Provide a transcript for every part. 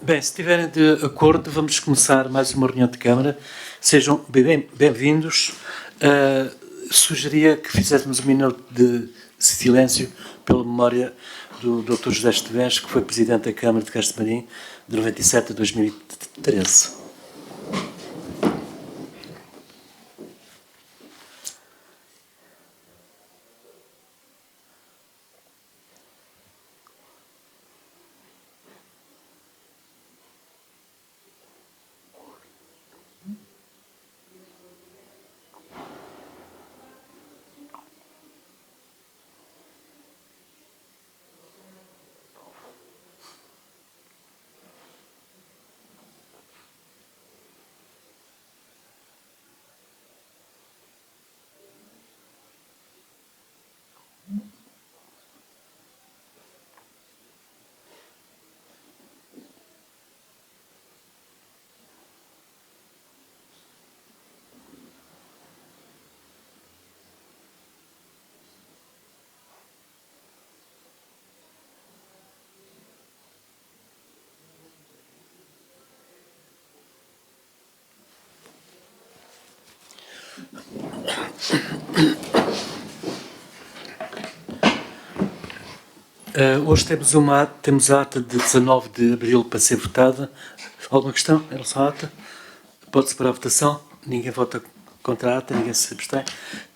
Bem, se estiverem de acordo, vamos começar mais uma reunião de Câmara. Sejam bem-vindos. Sugeria que fizéssemos um minuto de silêncio pela memória do Dr. José Estevez, que foi Presidente da Câmara de Castro Marim de 97 a 2013. Hoje temos a ata de 19 de abril para ser votada. Alguma questão em relação à ata? Pode-se para a votação. Ninguém vota contra a ata, ninguém se abstém.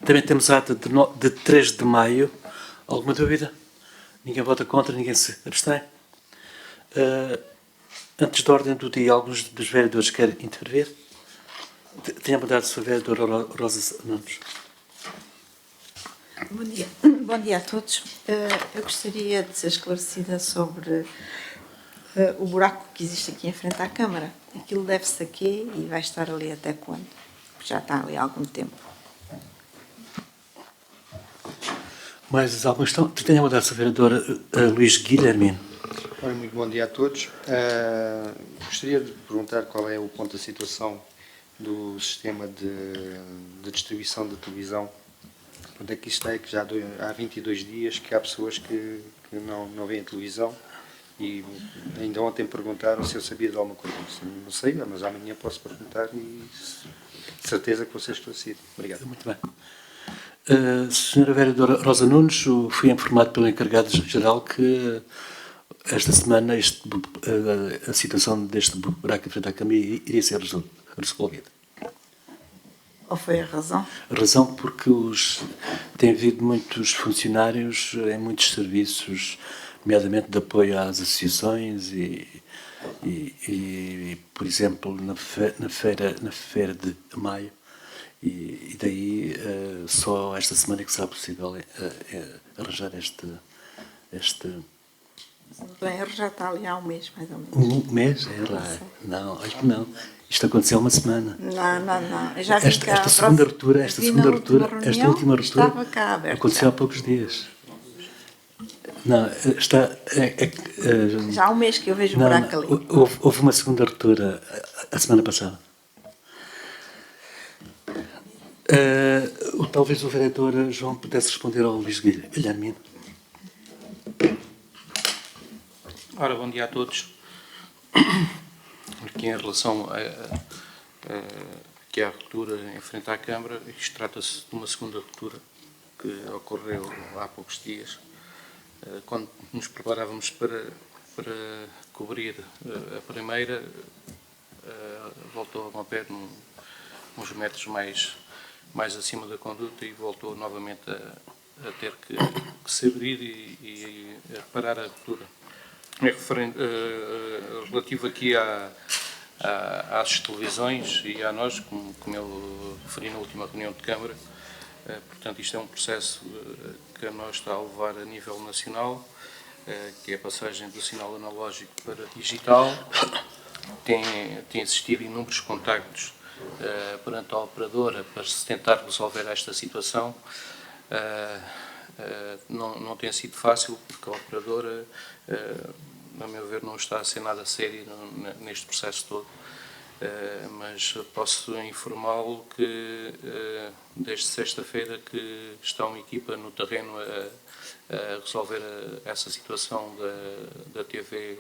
Também temos a ata de 3 de maio. Alguma dúvida? Ninguém vota contra, ninguém se abstém. Antes da ordem do dia, alguns dos vereadores querem intervir? Tenha mudado a sua vereadora Rosa Nunes. Bom dia. Bom dia a todos. Eu gostaria de ser esclarecida sobre o buraco que existe aqui em frente à Câmara. Aquilo deve-se a quê e vai estar ali até quando? Porque já está ali há algum tempo. Mais alguma questão? Tenha mudado a sua vereadora Luís Guilhermino. Ora, muito bom dia a todos. Gostaria de perguntar qual é o ponto da situação do sistema de distribuição de televisão. Onde é que isto é? Que já há 22 dias que há pessoas que não veem a televisão e ainda ontem perguntaram se eu sabia de alguma coisa. Não sei, mas amanhã posso perguntar e de certeza que vou ser esclarecido. Obrigado. Muito bem. Senhora vereadora Rosa Nunes, fui informado pelo encarregado-geral que esta semana a situação deste buraco em frente à Câmara iria ser resolvida. Qual foi a razão? A razão porque tem havido muitos funcionários em muitos serviços, nomeadamente de apoio às associações e por exemplo, na feira de maio, e daí só esta semana é que será possível arranjar este... Não estou em erro, já está ali há um mês, mais ou menos. Um mês? É lá. Não, acho que não. Isto aconteceu há uma semana. Não. Eu já vi Esta segunda ruptura estava cá aberta. aconteceu há poucos dias. Não, está... já há um mês que eu vejo o buraco ali. Houve uma segunda ruptura a semana passada. Talvez o vereador João pudesse responder ao Luís Guilhermino. Ora, bom dia a todos. Aqui em relação aqui à ruptura em frente à Câmara, isto trata-se de uma segunda ruptura que ocorreu há poucos dias, quando nos preparávamos para cobrir a primeira, voltou a romper uns metros mais acima da conduta e voltou novamente a ter que se abrir e reparar a ruptura. Relativo aqui às televisões e a nós, como eu referi na última reunião de Câmara, portanto isto é um processo que a nós está a levar a nível nacional, que é a passagem do sinal analógico para digital. Tem existido inúmeros contactos perante a operadora para se tentar resolver esta situação. Não tem sido fácil, porque a operadora, a meu ver, não está a ser nada séria neste processo todo, mas posso informá-lo que desde sexta-feira que está uma equipa no terreno a resolver essa situação da TV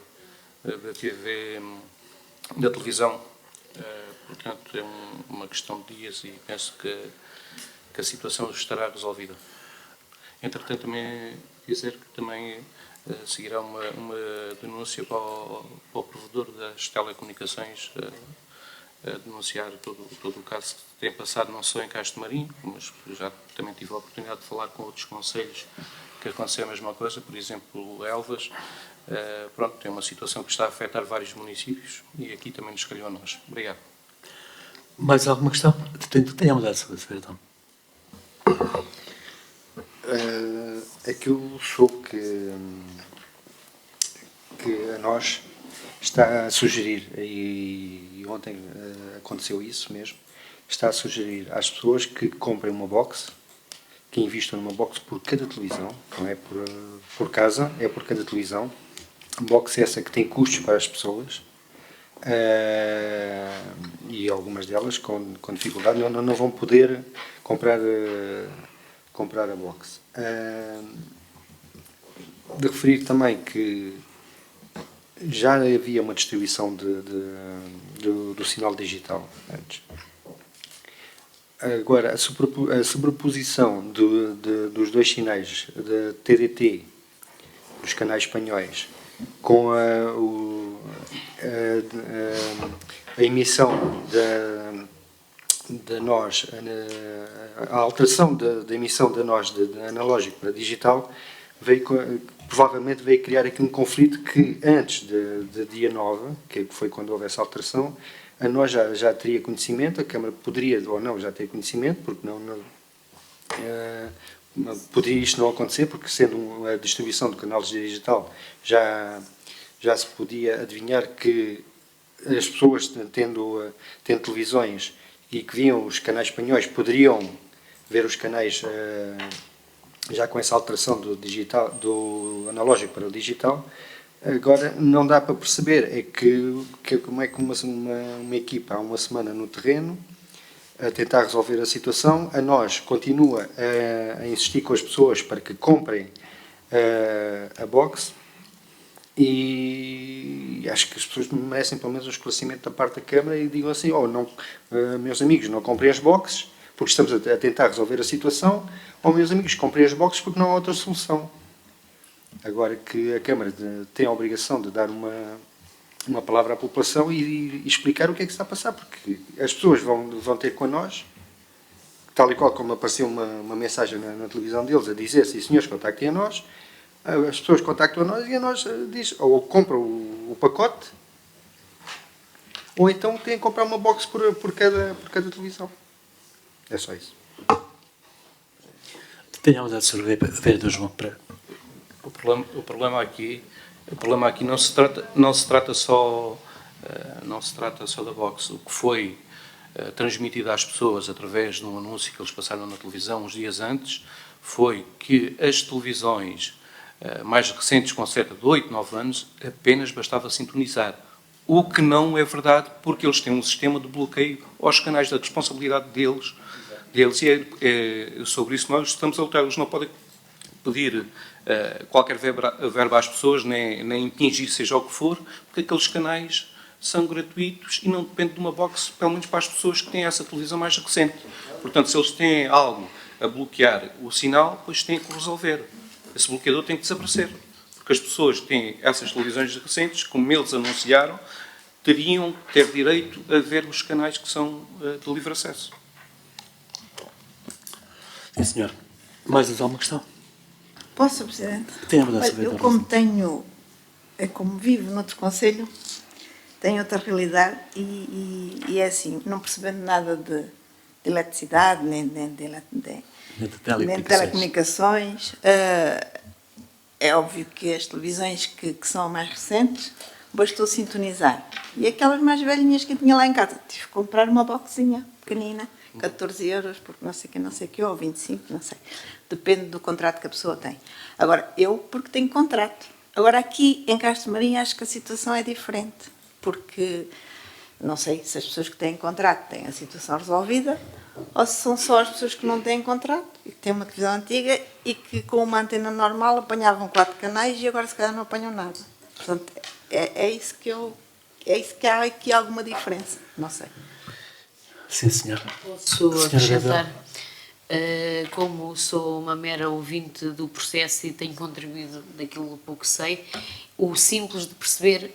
da TV, da televisão. Portanto, é uma questão de dias e penso que a situação estará resolvida. Entretanto, também dizer que também seguirá uma denúncia para o provedor das telecomunicações, a denunciar todo o caso que tem passado, não só em Castro Marim, mas já também tive a oportunidade de falar com outros concelhos que aconteceu a mesma coisa, por exemplo, Elvas. Pronto, tem uma situação que está a afetar vários municípios e aqui também nos calhou a nós. Obrigado. Mais alguma questão? Tenha mudado, secretário. Aquilo soube que a nós está a sugerir, e ontem aconteceu isso mesmo, está a sugerir às pessoas que comprem uma box, que investam numa box por cada televisão, não é por casa, é por cada televisão. Box essa que tem custos para as pessoas, e algumas delas com dificuldade não vão poder comprar a box. De referir também que já havia uma distribuição do sinal digital antes. Agora, a sobreposição dos dois sinais da TDT, dos canais espanhóis, com a emissão da nós, a alteração da emissão da nós de analógico para digital, provavelmente veio criar aqui um conflito que antes de dia 9, que foi quando houve essa alteração, a nós já teria conhecimento, a Câmara poderia ou não já ter conhecimento, porque poderia isto não acontecer, porque sendo a distribuição do canal digital já se podia adivinhar que as pessoas tendo televisões e que viam os canais espanhóis poderiam ver os canais já com essa alteração do analógico para o digital. Agora não dá para perceber como é que uma equipa há uma semana no terreno a tentar resolver a situação, a nós continua a insistir com as pessoas para que comprem a box, e acho que as pessoas merecem pelo menos um esclarecimento da parte da Câmara e digam assim: meus amigos, não comprem as boxes porque estamos a tentar resolver a situação, ou meus amigos, comprem as boxes porque não há outra solução. Agora que a Câmara tem a obrigação de dar uma palavra à população e explicar o que é que está a passar, porque as pessoas vão ter com nós, tal e qual como apareceu uma mensagem na televisão deles a dizer: sim senhores, contactem a nós. As pessoas contactam a nós e a nós diz ou compram o pacote, ou então têm que comprar uma box por cada televisão. É só isso. Tenha mudado, Sr. Vereador João Pereira. O problema aqui não se trata só da box. O que foi transmitido às pessoas através de um anúncio que eles passaram na televisão uns dias antes foi que as televisões mais recentes, com cerca de 8, 9 anos, apenas bastava sintonizar. O que não é verdade, porque eles têm um sistema de bloqueio aos canais da responsabilidade deles e é sobre isso nós estamos a lutar. Eles não podem pedir qualquer verba às pessoas, nem impingir seja o que for, porque aqueles canais são gratuitos e não dependem de uma box, pelo menos para as pessoas que têm essa televisão mais recente. Portanto, se eles têm algo a bloquear o sinal, depois têm que resolver. Esse bloqueador tem que desaparecer, porque as pessoas que têm essas televisões recentes, como eles anunciaram, teriam que ter direito a ver os canais que são de livre acesso. Sim, senhor. Mais alguma questão? Posso, Sr. Presidente? Tenha mudado, Olha, eu como vivo noutro concelho, tenho outra realidade e é assim, não percebendo nada de eletricidade, nem de telecomunicações, é óbvio que as televisões que são mais recentes, bastou sintonizar. E aquelas mais velhinhas que eu tinha lá em casa, tive que comprar uma boxinha pequenina, 14 euros, porque não sei o que, ou 25, não sei. Depende do contrato que a pessoa tem. Agora, eu, porque tenho contrato. Agora, aqui em Castro Marim, acho que a situação é diferente, porque não sei se as pessoas que têm contrato têm a situação resolvida, ou se são só as pessoas que não têm contrato e que têm uma televisão antiga e que com uma antena normal apanhavam 4 canais e agora se calhar não apanham nada. Portanto, é isso que eu... É isso que há aqui alguma diferença. Não sei. Sim, senhor. Posso Senhora acrescentar, como sou uma mera ouvinte do processo e tenho contribuído daquilo pouco que sei, o simples de perceber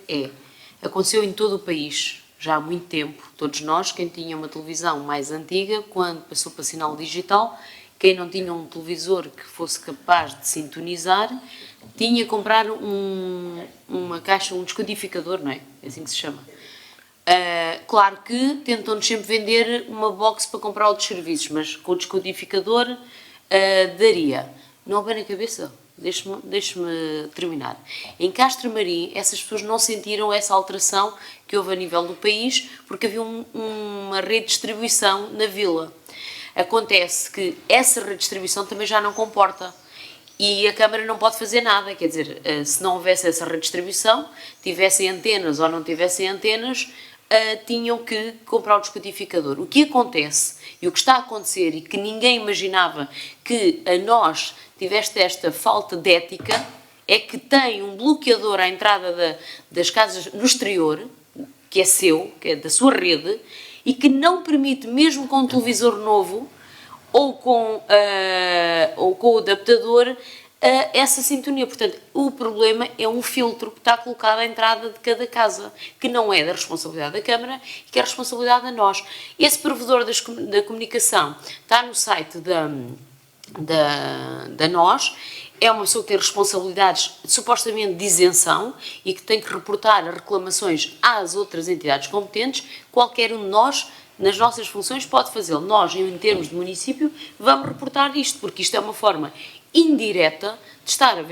aconteceu em todo o país, já há muito tempo. Todos nós, quem tinha uma televisão mais antiga, quando passou para sinal digital, quem não tinha um televisor que fosse capaz de sintonizar, tinha que comprar uma caixa, um descodificador, não é? É assim que se chama. Claro que tentam-nos sempre vender uma box para comprar outros serviços, mas com o descodificador daria. Não bem na cabeça, deixe-me terminar. Em Castro Marim, essas pessoas não sentiram essa alteração que houve a nível do país, porque havia uma redistribuição na vila. Acontece que essa redistribuição também já não comporta. E a Câmara não pode fazer nada, quer dizer, se não houvesse essa redistribuição, tivessem antenas ou não tivessem antenas, tinham que comprar o descodificador. O que acontece, e o que está a acontecer, e que ninguém imaginava que a nós tivesse esta falta de ética, é que tem um bloqueador à entrada das casas no exterior, que é seu, que é da sua rede, e que não permite, mesmo com um televisor novo, ou com o adaptador, essa sintonia. Portanto, o problema é um filtro que está colocado à entrada de cada casa, que não é da responsabilidade da Câmara e que é responsabilidade de nós. Esse provedor da comunicação está no site da NOS, é uma pessoa que tem responsabilidades supostamente de isenção e que tem que reportar as reclamações às outras entidades competentes. Qualquer um de nós, nas nossas funções, pode fazê-lo. Nós, em termos de município, vamos reportar isto, porque isto é uma forma indireta de estar a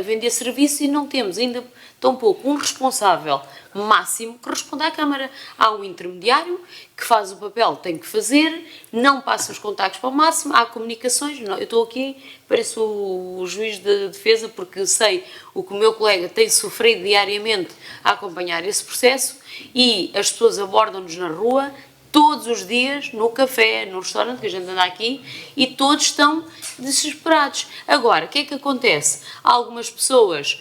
vender serviço e não temos ainda tão pouco um responsável máximo que responda à Câmara. Há um intermediário que faz o papel que tem que fazer, não passa os contactos para o máximo, há comunicações. Eu estou aqui, pareço o juiz de defesa, porque sei o que o meu colega tem sofrido diariamente a acompanhar esse processo, e as pessoas abordam-nos na rua todos os dias, no café, no restaurante, que a gente anda aqui, e todos estão desesperados. Agora, o que é que acontece? Algumas pessoas,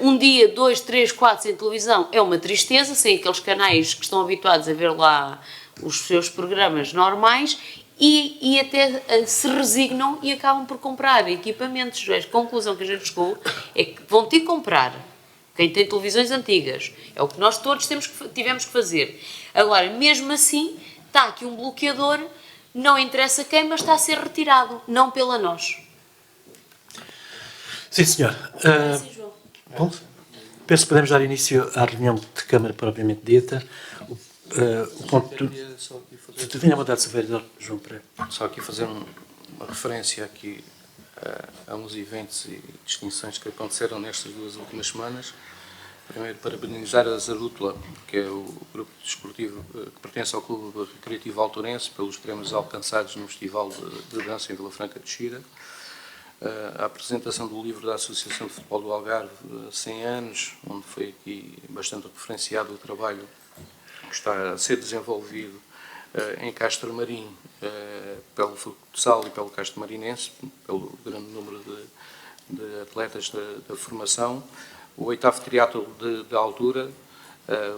um dia, 2, 3, 4 sem televisão, é uma tristeza, sem aqueles canais que estão habituados a ver lá os seus programas normais, e até se resignam e acabam por comprar equipamentos. A conclusão que a gente chegou é que vão ter que comprar. Quem tem televisões antigas, é o que nós todos tivemos que fazer. Agora, mesmo assim, está aqui um bloqueador, não interessa quem, mas está a ser retirado, não pela nós. Sim, senhor. Bom, penso que podemos dar início à reunião de Câmara propriamente dita. O ponto... Tenha vontade, Sr. Vereador João Pereira. Só aqui fazer uma referência aqui a uns eventos e distinções que aconteceram nestas 2 últimas semanas. Primeiro, parabenizar a Zarútula, que é o grupo desportivo que pertence ao Clube Recreativo Alturense, pelos prémios alcançados no Festival de Dança em Vila Franca de Xira. A apresentação do livro da Associação de Futebol do Algarve, 100 anos, onde foi aqui bastante referenciado o trabalho que está a ser desenvolvido em Castro Marim, pelo futsal e pelo Castro Marinense, pelo grande número de atletas da formação. O 8º Triatlo de Altura,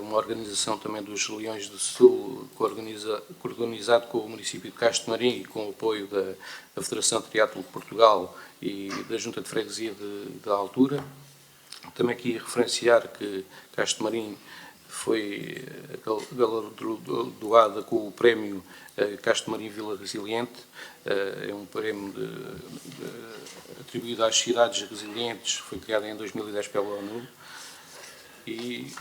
uma organização também dos Leões do Sul, coorganizado com o município de Castro Marim e com o apoio da Federação de Triatlo de Portugal e da Junta de Freguesia da Altura. Também aqui referenciar que Castro Marim foi galardoada com o prémio Castro Marim Vila Resiliente. É um prémio atribuído às cidades resilientes, foi criado em 2010 pela ONU. E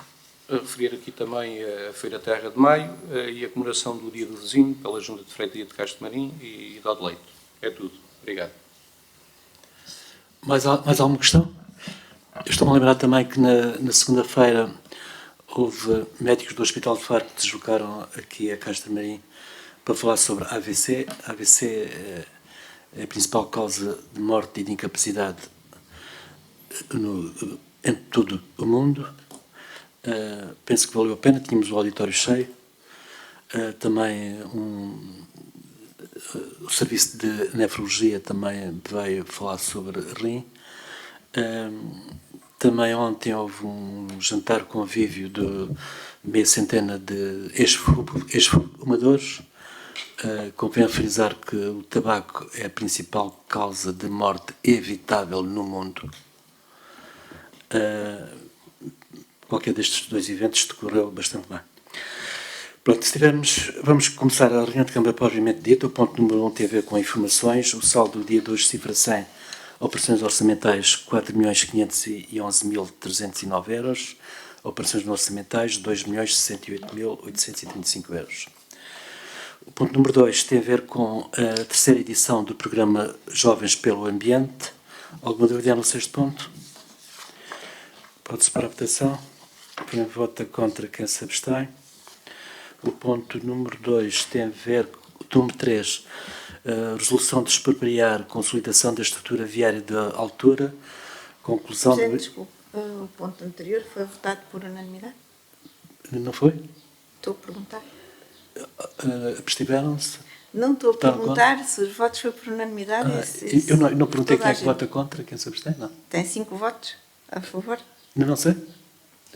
referir aqui também a Feira Terra de Maio e a comemoração do Dia do Vizinho pela Junta de Freguesia de Castro Marim e de Odeleito. É tudo. Obrigado. Mais alguma questão? Eu estou-me a lembrar também que na segunda-feira houve médicos do Hospital de Faro que se deslocaram aqui a Castro Marim para falar sobre AVC. AVC é a principal causa de morte e de incapacidade em todo o mundo. Penso que valeu a pena, tínhamos o auditório cheio. Também o serviço de nefrologia também veio falar sobre rim. Também ontem houve um jantar convívio de meia centena de ex-fumadores. Convém frisar que o tabaco é a principal causa de morte evitável no mundo. Qualquer destes dois eventos decorreu bastante bem. Pronto, se tivermos, vamos começar a reunião de Câmara propriamente dita. O ponto número 1 tem a ver com informações. O saldo do dia de hoje cifra 100 operações orçamentais 4.511.309 euros, operações não orçamentais 2.068.835 euros. O ponto número 2 tem a ver com a terceira edição do programa Jovens pelo Ambiente. Alguma dúvida no sexto ponto? Pode-se para a votação. Quem vota contra, quem se abstém. O ponto número 2 tem a ver com o número 3, resolução de expropriar consolidação da estrutura viária da altura, conclusão... Desculpe, o ponto anterior foi votado por unanimidade? Não foi? Estou a perguntar. Abstiveram-se? Não estou a perguntar se os votos foi por unanimidade. Eu não perguntei quem é que vota contra, quem se abstém, não. Tem 5 votos a favor? Não sei.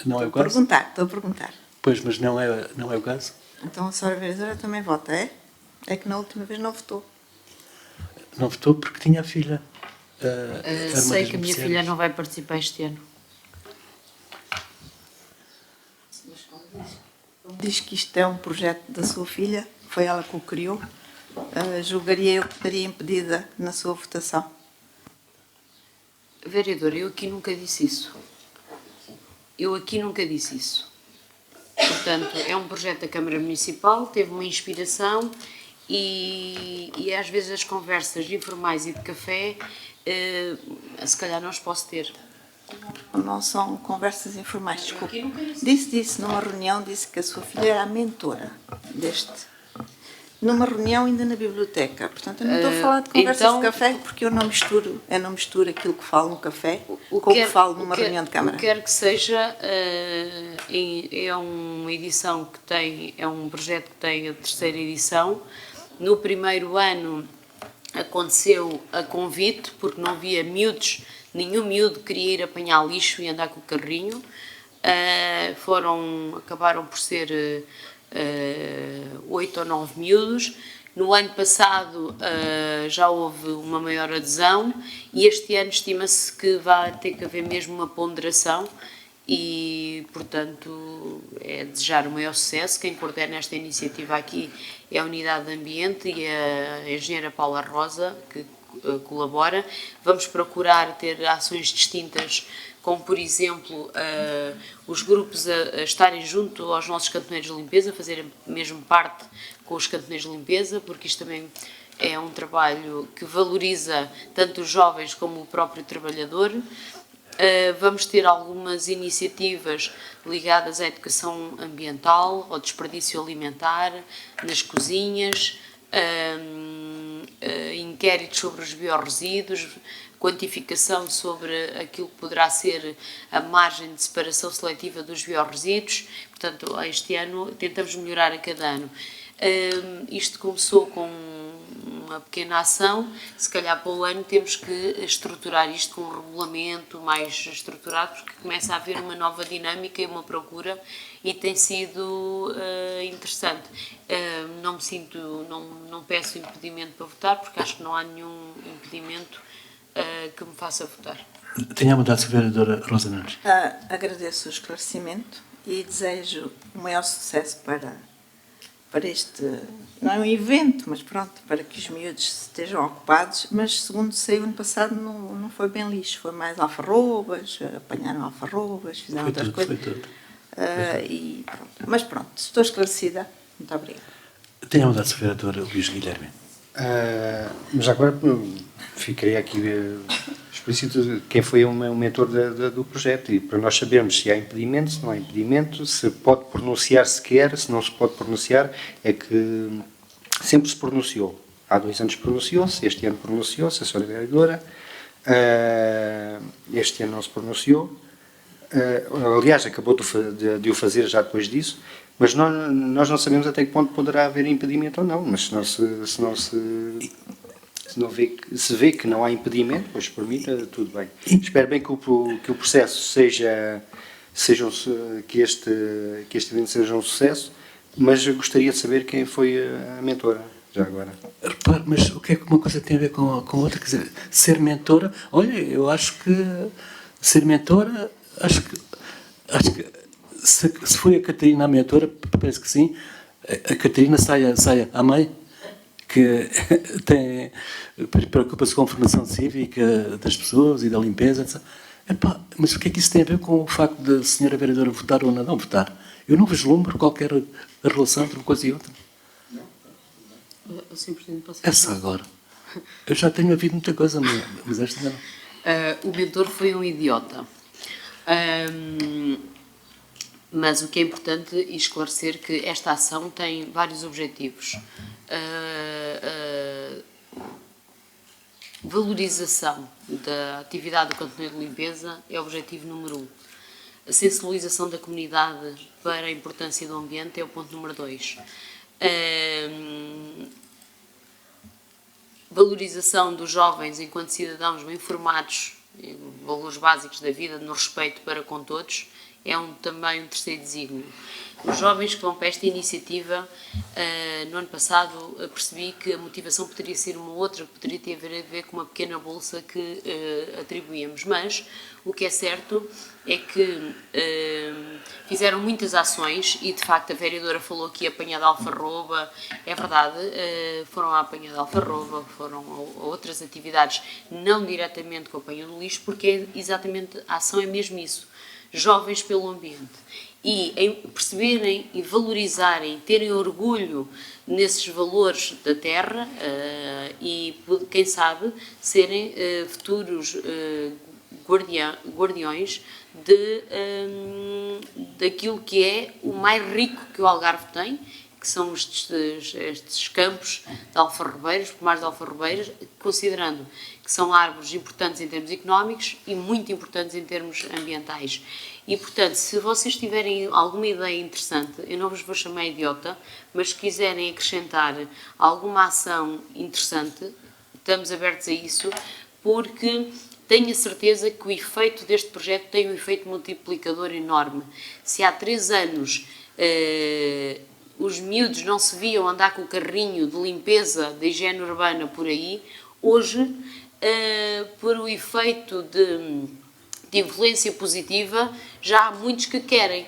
Não é o caso? Estou a perguntar. Pois, mas não é o caso. Então a senhora vereadora também vota, é? É que na última vez não votou. Não votou porque tinha a filha. Sei que a minha filha não vai participar este ano. Diz que isto é um projeto da sua filha, foi ela que o criou. Julgaria eu que estaria impedida na sua votação. Vereadora, eu aqui nunca disse isso. Portanto, é um projeto da Câmara Municipal, teve uma inspiração e às vezes as conversas informais e de café, se calhar não os posso ter. Não são conversas informais, desculpe. Disse numa reunião, disse que a sua filha era a mentora deste. Numa reunião ainda na biblioteca. Portanto, eu não estou a falar de conversas de café porque eu não misturo aquilo que falo no café com o que falo numa reunião de Câmara. O que quer que seja, é uma edição que tem, é um projeto que tem a terceira edição. No primeiro ano aconteceu a convite, porque não havia miúdos, nenhum miúdo queria ir apanhar lixo e andar com o carrinho. Acabaram por ser 8 ou 9 miúdos. No ano passado já houve uma maior adesão e este ano estima-se que vai ter que haver mesmo uma ponderação e, portanto, é desejar o maior sucesso. Quem coordena esta iniciativa aqui é a Unidade de Ambiente e a engenheira Paula Rosa, que colabora. Vamos procurar ter ações distintas, como, por exemplo, os grupos a estarem junto aos nossos cantoneiros de limpeza, fazerem mesmo parte com os cantoneiros de limpeza, porque isto também é um trabalho que valoriza tanto os jovens como o próprio trabalhador. Vamos ter algumas iniciativas ligadas à educação ambiental, ao desperdício alimentar, nas cozinhas, inquéritos sobre os biorresíduos, quantificação sobre aquilo que poderá ser a margem de separação seletiva dos biorresíduos. Portanto, este ano tentamos melhorar a cada ano. Isto começou com uma pequena ação, se calhar para o ano temos que estruturar isto com um regulamento mais estruturado, porque começa a haver uma nova dinâmica e uma procura e tem sido interessante. Não peço impedimento para votar, porque acho que não há nenhum impedimento que me faça votar. Tenha a vontade, vereadora Rosa Nunes. Agradeço o esclarecimento e desejo o maior sucesso para este, não é um evento, mas pronto, para que os miúdos estejam ocupados, mas segundo sei, o ano passado não foi bem lixo, foi mais alfarrobas, apanharam alfarrobas, fizeram outras coisas. Foi tudo. E pronto. Mas pronto, estou esclarecida. Muito obrigada. Tenha a vontade, vereadora Luís Guilherme. Mas agora ficaria aqui explícito quem foi o mentor do projeto e para nós sabermos se há impedimento, se não há impedimento, se pode pronunciar sequer, se não se pode pronunciar, é que sempre se pronunciou. Há 2 anos pronunciou-se, este ano pronunciou-se, a senhora vereadora, este ano não se pronunciou, aliás acabou de o fazer já depois disso, mas nós não sabemos até que ponto poderá haver impedimento ou não, mas se não se Se vê que não há impedimento, pois por mim está tudo bem. Espero bem que o processo que este evento seja um sucesso, mas eu gostaria de saber quem foi a mentora, já agora. Repare, mas o que é que uma coisa tem a ver com outra? Quer dizer, ser mentora, olha, eu acho que ser mentora, acho que se foi a Catarina a mentora, parece que sim, a Catarina sai à mãe, que preocupa-se com a formação cívica das pessoas e da limpeza, etc. Epá, mas o que é que isso tem a ver com o facto da senhora vereadora votar ou não votar? Eu não vislumbro qualquer relação entre uma coisa e outra. Sr. Presidente, posso Essa agora. Eu já tenho ouvido muita coisa, mas esta não. O mentor foi um idiota. Mas o que é importante esclarecer que esta ação tem vários objetivos. Valorização da atividade do cantoneiro de limpeza é o objetivo número 1. A sensibilização da comunidade para a importância do ambiente é o ponto número 2. Valorização dos jovens enquanto cidadãos bem informados, valores básicos da vida, no respeito para com todos, é também um terceiro desígnio. Os jovens que vão para esta iniciativa, no ano passado, percebi que a motivação poderia ser uma outra, que poderia ter a ver com uma pequena bolsa que atribuíamos, mas o que é certo é que fizeram muitas ações e, de facto, a vereadora falou aqui apanha de alfarroba, é verdade, foram à apanha de alfarroba, foram a outras atividades, não diretamente com a apanha do lixo, porque exatamente a ação é mesmo isso, jovens pelo ambiente. E em perceberem e valorizarem, terem orgulho nesses valores da terra e, quem sabe, serem futuros guardiões daquilo que é o mais rico que o Algarve tem, que são estes campos de alfarrobeiras, pomares de alfarrobeiras, considerando que são árvores importantes em termos económicos e muito importantes em termos ambientais. E, portanto, se vocês tiverem alguma ideia interessante, eu não vos vou chamar idiota, mas se quiserem acrescentar alguma ação interessante, estamos abertos a isso, porque tenho a certeza que o efeito deste projeto tem um efeito multiplicador enorme. Se há 3 anos os miúdos não se viam andar com o carrinho de limpeza, de higiene urbana por aí, hoje, por o efeito de influência positiva, já há muitos que querem.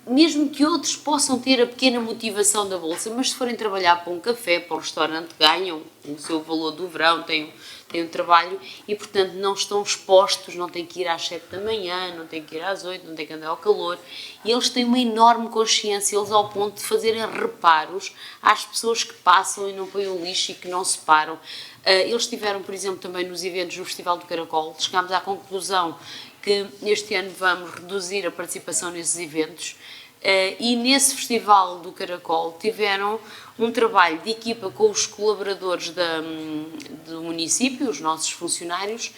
Mesmo que outros possam ter a pequena motivação da bolsa, mas se forem trabalhar para um café, para um restaurante, ganham o seu valor do verão, têm um trabalho e, portanto, não estão expostos, não têm que ir às 7 da manhã, não têm que ir às 8, não têm que andar ao calor. E eles têm uma enorme consciência, eles ao ponto de fazerem reparos às pessoas que passam e não põem o lixo e que não se param. Eles estiveram, por exemplo, também nos eventos no Festival do Caracol. Chegámos à conclusão que este ano vamos reduzir a participação nesses eventos e nesse Festival do Caracol tiveram um trabalho de equipa com os colaboradores do município, os nossos funcionários,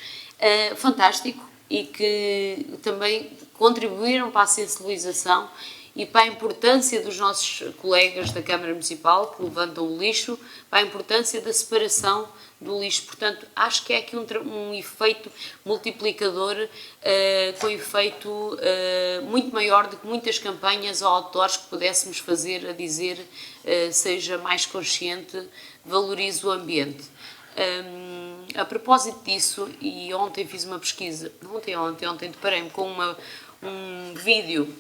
fantástico e que também contribuíram para a sensibilização e para a importância dos nossos colegas da Câmara Municipal que levantam o lixo, para a importância da separação do lixo. Portanto, acho que é aqui um efeito multiplicador com efeito muito maior do que muitas campanhas ou outdoors que pudéssemos fazer a dizer seja mais consciente, valorize o ambiente. A propósito disso, e ontem fiz uma pesquisa, ontem deparei-me com um vídeo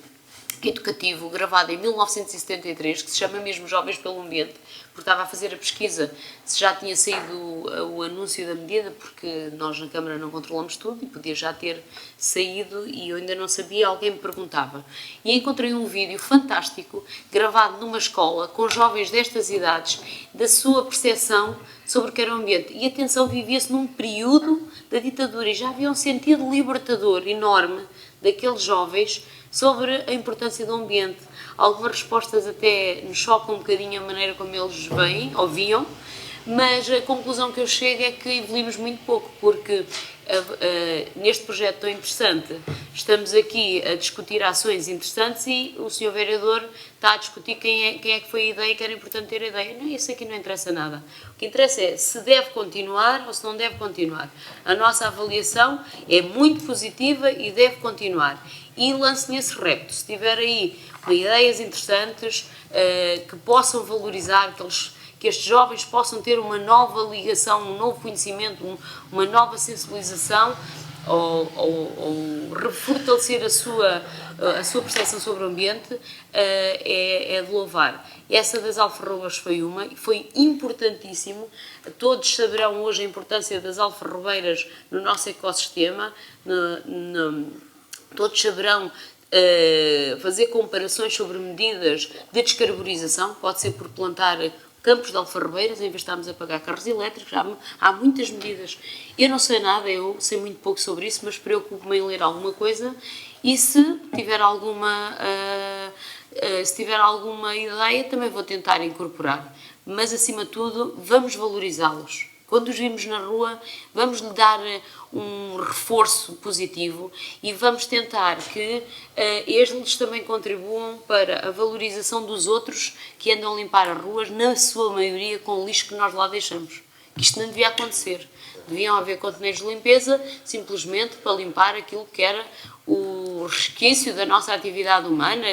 educativo gravado em 1973, que se chama mesmo Jovens pelo Ambiente, porque estava a fazer a pesquisa se já tinha saído o anúncio da medida, porque nós na Câmara não controlamos tudo e podia já ter saído e eu ainda não sabia, alguém me perguntava. E encontrei um vídeo fantástico, gravado numa escola, com jovens destas idades, da sua percepção sobre o que era o ambiente. E atenção, vivia-se num período da ditadura e já havia um sentido libertador enorme daqueles jovens sobre a importância do ambiente. Algumas respostas até nos chocam um bocadinho a maneira como eles veem, ou viam, mas a conclusão que eu chego é que evoluímos muito pouco, porque neste projeto tão interessante estamos aqui a discutir ações interessantes e o Sr. Vereador está a discutir quem é que foi a ideia, que era importante ter a ideia. Não, isso aqui não interessa nada. O que interessa é se deve continuar ou se não deve continuar. A nossa avaliação é muito positiva e deve continuar. E lance-lhe esse repto. Se tiver aí ideias interessantes que possam valorizar, que estes jovens possam ter uma nova ligação, um novo conhecimento, uma nova sensibilização ou refortalecer a sua percepção sobre o ambiente, é de louvar. Essa das alfarrobas foi importantíssimo. Todos saberão hoje a importância das alfarrobeiras no nosso ecossistema, todos saberão fazer comparações sobre medidas de descarbonização, pode ser por plantar campos de alfarrobeiras, em vez de estarmos a pagar carros elétricos, há muitas medidas. Eu não sei nada, eu sei muito pouco sobre isso, mas preocupo-me em ler alguma coisa e se tiver alguma ideia também vou tentar incorporar. Mas, acima de tudo, vamos valorizá-los. Quando os vimos na rua, vamos lhe dar um reforço positivo e vamos tentar que eles também contribuam para a valorização dos outros que andam a limpar as ruas, na sua maioria com o lixo que nós lá deixamos. Isto não devia acontecer. Deviam haver conteneiros de limpeza simplesmente para limpar aquilo que era o resquício da nossa atividade humana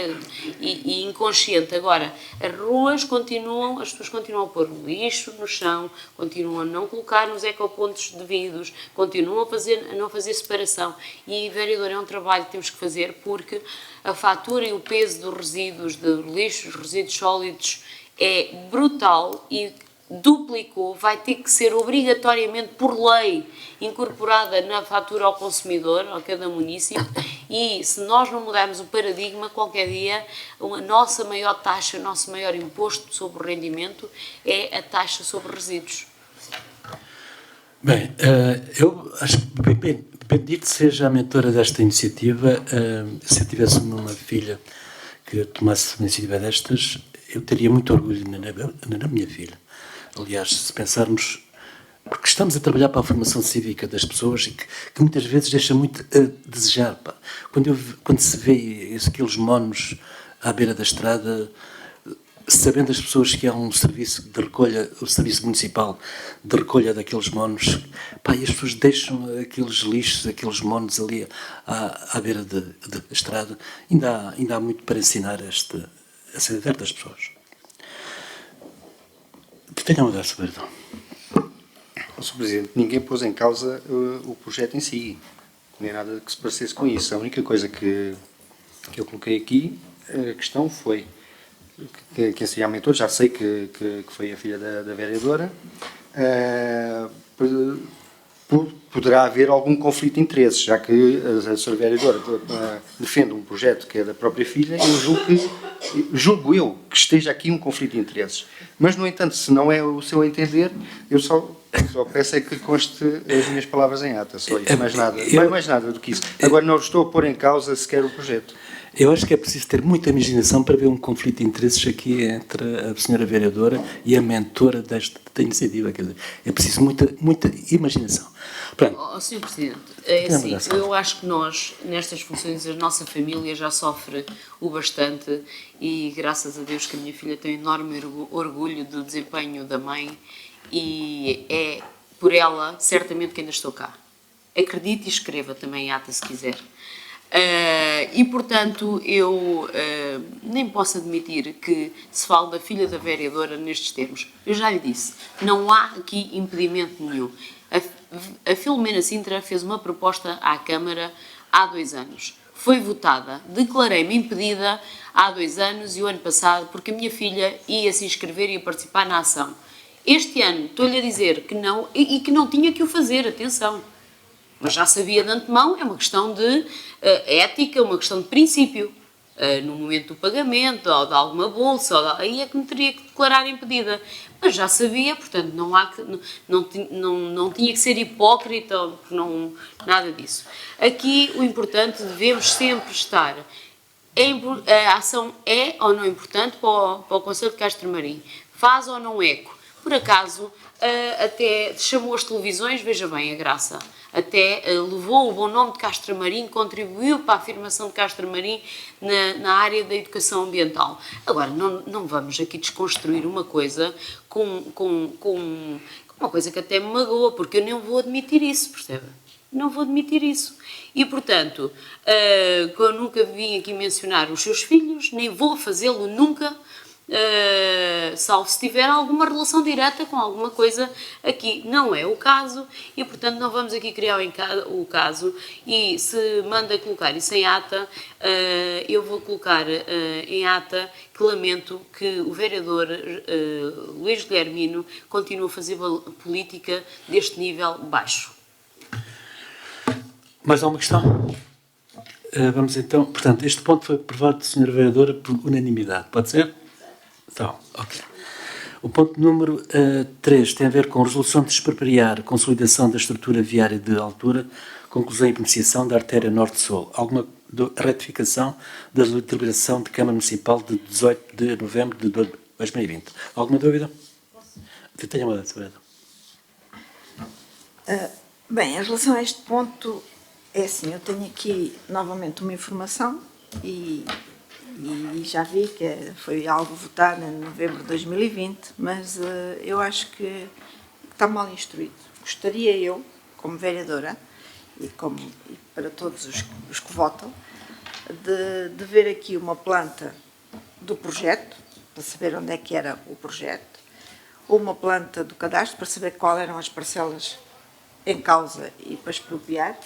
e inconsciente. Agora, as pessoas continuam a pôr lixo no chão, continuam a não colocar nos ecopontos devidos, continuam a não fazer separação. E, vereador, é um trabalho que temos que fazer porque a fatura e o peso dos resíduos de lixo, os resíduos sólidos, é brutal e duplicou, vai ter que ser obrigatoriamente por lei incorporada na fatura ao consumidor, a cada município, e se nós não mudarmos o paradigma, qualquer dia a nossa maior taxa, o nosso maior imposto sobre o rendimento é a taxa sobre resíduos. Bem, eu acho que bendito seja a mentora desta iniciativa. Se eu tivesse uma filha que tomasse uma iniciativa destas, eu teria muito orgulho na minha filha. Aliás, se pensarmos, porque estamos a trabalhar para a formação cívica das pessoas e que muitas vezes deixa muito a desejar. Pá. Quando se vê aqueles monos à beira da estrada, sabendo as pessoas que há um serviço de recolha, o serviço municipal de recolha daqueles monos, pá, e as pessoas deixam aqueles lixos, aqueles monos ali à beira da estrada, ainda há muito para ensinar a ser das pessoas. Tenham a dar, Sr. Vereador. Sr. Presidente, ninguém pôs em causa o projeto em si, nem nada que se parecesse com isso. A única coisa que eu coloquei aqui, a questão foi que assim, aumentou, já sei que foi a filha da vereadora, poderá haver algum conflito de interesses, já que a Sra. Vereadora defende um projeto que é da própria filha, julgo eu que esteja aqui um conflito de interesses. Mas, no entanto, se não é o seu entender, eu só peço é que conste as minhas palavras em ata, só isso, mais nada do que isso. Agora não estou a pôr em causa sequer o projeto. Eu acho que é preciso ter muita imaginação para ver um conflito de interesses aqui entre a Sra. Vereadora e a mentora desta iniciativa. Quer dizer, é preciso muita imaginação. Sr. Presidente, é assim, eu acho que nós, nestas funções, a nossa família já sofre o bastante e graças a Deus que a minha filha tem um enorme orgulho do desempenho da mãe e é por ela, certamente, que ainda estou cá. Acredite e escreva também em ata, se quiser. E, portanto, eu nem posso admitir que se fale da filha da vereadora nestes termos. Eu já lhe disse, não há aqui impedimento nenhum. A Filomena Sintra fez uma proposta à Câmara há 2 anos. Foi votada. Declarei-me impedida há 2 anos e o ano passado porque a minha filha ia se inscrever e ia participar na ação. Este ano estou-lhe a dizer que não e que não tinha que o fazer, atenção. Mas já sabia de antemão, é uma questão de ética, uma questão de princípio. No momento do pagamento, ou de alguma bolsa, aí é que me teria que declarar impedida. Mas já sabia, portanto, não tinha que ser hipócrita, nada disso. Aqui o importante, devemos sempre estar. A ação é ou não importante para o Conselho de Castro Marim? Faz ou não eco? por acaso, até chamou as televisões, veja bem a graça, até levou o bom nome de Castro Marim, contribuiu para a afirmação de Castro Marim na área da educação ambiental. Agora, não vamos aqui desconstruir uma coisa com uma coisa que até me magoa, porque eu não vou admitir isso, percebe? Não vou admitir isso. E, portanto, eu nunca vim aqui mencionar os seus filhos, nem vou fazê-lo nunca, salvo se tiver alguma relação direta com alguma coisa aqui. Não é o caso e, portanto, não vamos aqui criar o caso. E se manda colocar isso em ata, eu vou colocar em ata que lamento que o vereador Luís Guilhermino continue a fazer política deste nível baixo. Mais alguma questão? Vamos então. Portanto, este ponto foi aprovado, Sra. Vereadora, por unanimidade. Pode ser? Então, ok. O ponto número 3 tem a ver com a resolução de expropriar a consolidação da estrutura viária de altura, conclusão e beneficiação da artéria Norte-Sul. Alguma retificação da deliberação de Câmara Municipal de 18 de novembro de 2020. Alguma dúvida? Tenha uma dúvida, vereador. Bem, em relação a este ponto, é assim, eu tenho aqui novamente uma informação e já vi que foi algo votado em novembro de 2020, mas eu acho que está mal instruído. Gostaria eu, como vereadora, e para todos os que votam, de ver aqui uma planta do projeto, para saber onde é que era o projeto, ou uma planta do cadastro, para saber quais eram as parcelas em causa e para expropriar.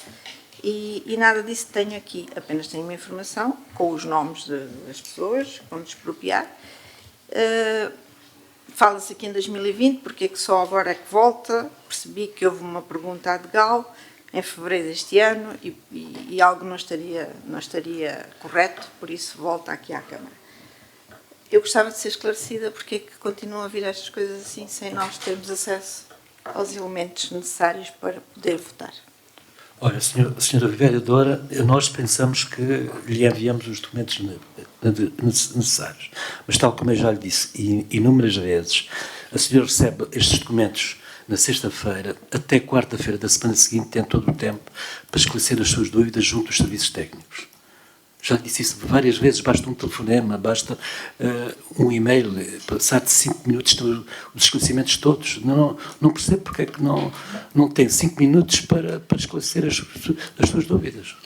E nada disso tenho aqui, apenas tenho uma informação com os nomes das pessoas, onde expropriar. Fala-se aqui em 2020, porque é que só agora é que volta. Percebi que houve uma pergunta à Degal em fevereiro deste ano e algo não estaria correto, por isso volta aqui à Câmara. Eu gostava de ser esclarecida porque é que continuam a vir estas coisas assim, sem nós termos acesso aos elementos necessários para poder votar. Olha, senhora vereadora, nós pensamos que lhe enviamos os documentos necessários, mas tal como eu já lhe disse inúmeras vezes, a senhora recebe estes documentos na sexta-feira, até quarta-feira da semana seguinte tem todo o tempo para esclarecer as suas dúvidas junto aos serviços técnicos. Já disse isso várias vezes, basta um telefonema, basta um e-mail, passar de 5 minutos estão os esclarecimentos todos. Não percebo porque é que não tem 5 minutos para esclarecer as suas dúvidas.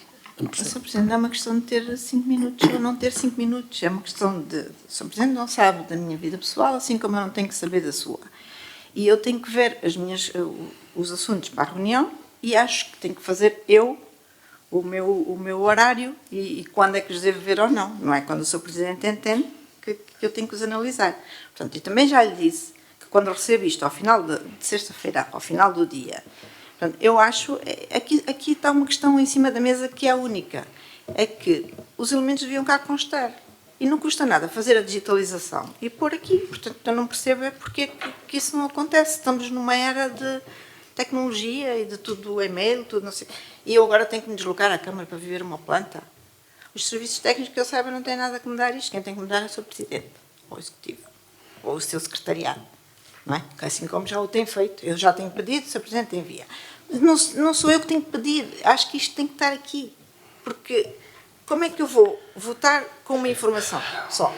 Sr. Presidente, não é uma questão de ter 5 minutos ou não ter 5 minutos, é uma questão de... O Sr. Presidente não sabe da minha vida pessoal, assim como eu não tenho que saber da sua. E eu tenho que ver os assuntos para a reunião e acho que tenho que fazer o meu horário e quando é que os devo ver ou não. Não é quando o Sr. Presidente entende que eu tenho que os analisar. Portanto, eu também já lhe disse que quando eu recebo isto ao final de sexta-feira, ao final do dia, portanto, eu acho... Aqui está uma questão em cima da mesa que é a única. É que os elementos deviam cá constar. E não custa nada fazer a digitalização e pôr aqui. Portanto, eu não percebo porque que isso não acontece. Estamos numa era de tecnologia e de tudo e-mail, tudo não sei. E eu agora tenho que me deslocar à Câmara para viver uma planta. Os serviços técnicos que eu saiba não têm nada que mudar isto. Quem tem que mudar é o Sr. Presidente, ou o Executivo, ou o seu secretariado. Não é? Assim como já o tem feito. Eu já tenho pedido, o Sr. Presidente envia. Não sou eu que tenho que pedir. Acho que isto tem que estar aqui. Porque como é que eu vou votar com uma informação só?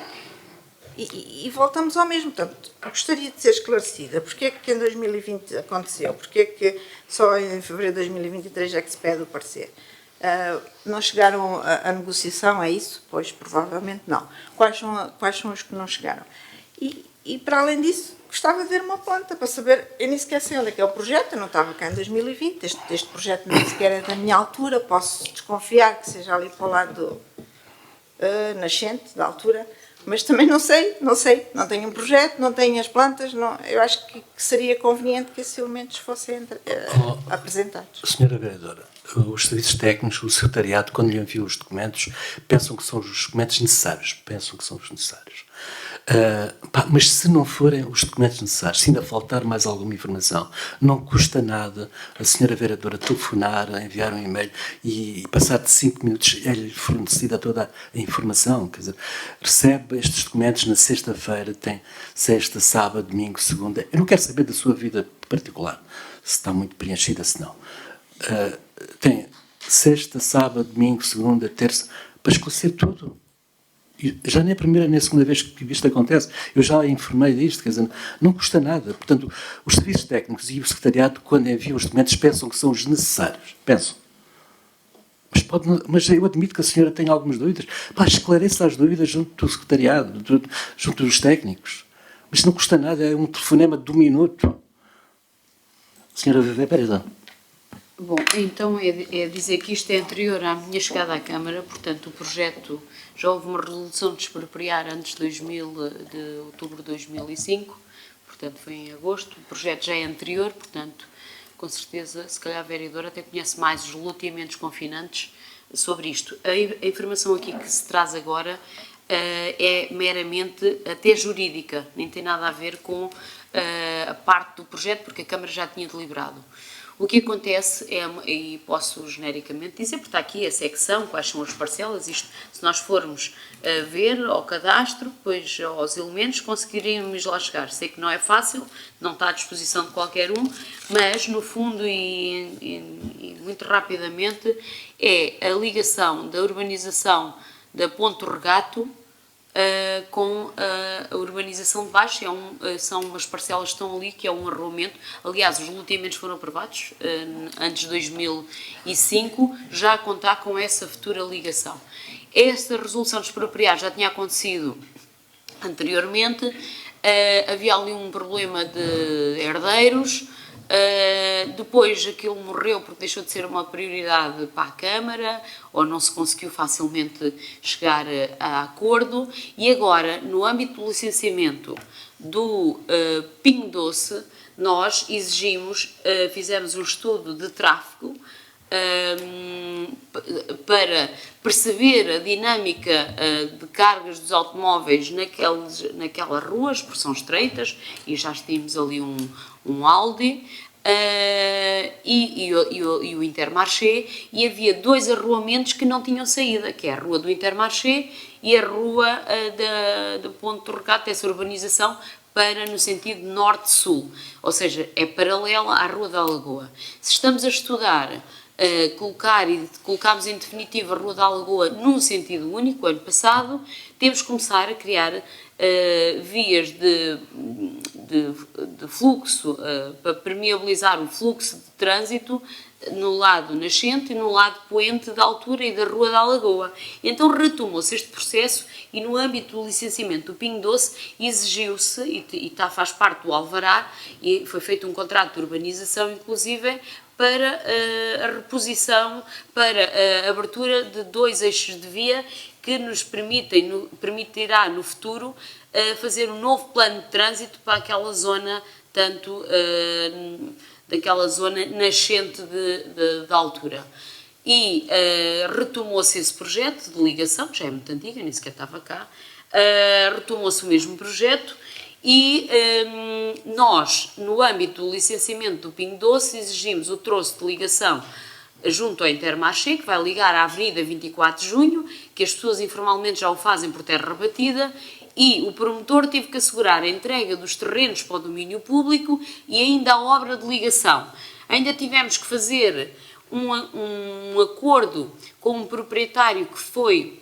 E voltamos ao mesmo. Portanto, gostaria de ser esclarecida. Porquê é que em 2020 aconteceu? Porquê é que só em fevereiro de 2023 é que se pede o parecer? Não chegaram à negociação, é isso? Pois, provavelmente não. Quais são os que não chegaram? E para além disso, gostava de ver uma planta para saber... Eu nem sequer sei onde é que é o projeto, eu não estava cá em 2020. Este projeto nem sequer é da minha altura. Posso desconfiar que seja ali para o lado nascente, da altura... Mas também não sei, não tenho um projeto, não tenho as plantas, eu acho que seria conveniente que esses elementos fossem apresentados. Senhora vereadora, os serviços técnicos, o secretariado, quando lhe enviam os documentos, pensam que são os documentos necessários, Mas se não forem os documentos necessários, se ainda faltar mais alguma informação, não custa nada a senhora vereadora telefonar, enviar um e-mail e passar de 5 minutos é-lhe fornecida toda a informação. Quer dizer, recebe estes documentos na sexta-feira, tem sexta, sábado, domingo, segunda. Eu não quero saber da sua vida particular, se está muito preenchida, se não. Tem sexta, sábado, domingo, segunda, terça, para esclarecer tudo. E já nem é a primeira nem a segunda vez que isto acontece. Eu já informei disto, quer dizer, não custa nada. Portanto, os serviços técnicos e o secretariado, quando enviam os documentos, pensam que são os necessários. Pensam. Mas eu admito que a senhora tem algumas dúvidas. Esclareça as dúvidas junto do secretariado, junto dos técnicos. Mas não custa nada, é um telefonema de 1 minuto. Senhora vereadora. Bom, então é dizer que isto é anterior à minha chegada à Câmara, portanto o projeto, já houve uma resolução de expropriar antes de outubro de 2005, portanto foi em agosto, o projeto já é anterior, portanto, com certeza, se calhar a vereadora até conhece mais os loteamentos confinantes sobre isto. A informação aqui que se traz agora é meramente até jurídica, nem tem nada a ver com a parte do projeto, porque a Câmara já tinha deliberado. O que acontece é, e posso genericamente dizer, porque está aqui a secção, quais são as parcelas, isto, se nós formos ver ao cadastro, depois aos elementos, conseguiríamos lá chegar. Sei que não é fácil, não está à disposição de qualquer um, mas no fundo e muito rapidamente é a ligação da urbanização da Ponte do Regato com a urbanização de baixo, são umas parcelas que estão ali, que é um arruamento. Aliás, os loteamentos foram aprovados antes de 2005, já a contar com essa futura ligação. Esta resolução de expropriar já tinha acontecido anteriormente, havia ali um problema de herdeiros. Depois aquilo morreu porque deixou de ser uma prioridade para a Câmara ou não se conseguiu facilmente chegar a acordo, e agora no âmbito do licenciamento do Pingo Doce nós exigimos, fizemos um estudo de tráfego para perceber a dinâmica de cargas dos automóveis naquelas ruas, porque são estreitas, e já tínhamos ali um Aldi e o Intermarché, e havia 2 arruamentos que não tinham saída, que é a rua do Intermarché e a rua do Ponte do Regato, essa urbanização, para no sentido norte-sul, ou seja, é paralela à Rua da Lagoa. Se estamos a estudar colocámos em definitiva a Rua da Lagoa num sentido único, ano passado, temos que começar a criar vias de fluxo, para permeabilizar o fluxo de trânsito no lado nascente e no lado poente da altura e da Rua da Lagoa. Então retomou-se este processo e no âmbito do licenciamento do Pingo Doce exigiu-se, faz parte do alvará, e foi feito um contrato de urbanização, inclusive, para a reposição, para a abertura de 2 eixos de via que nos permitirá no futuro fazer um novo plano de trânsito para aquela zona, tanto daquela zona nascente de altura. E retomou-se esse projeto de ligação, que já é muito antiga, nem sequer estava cá, retomou-se o mesmo projeto. E nós, no âmbito do licenciamento do Pingo Doce, exigimos o troço de ligação junto ao Intermarché, que vai ligar à Avenida 24 de Junho, que as pessoas informalmente já o fazem por terra batida, e o promotor teve que assegurar a entrega dos terrenos para o domínio público e ainda a obra de ligação. Ainda tivemos que fazer um acordo com um proprietário que foi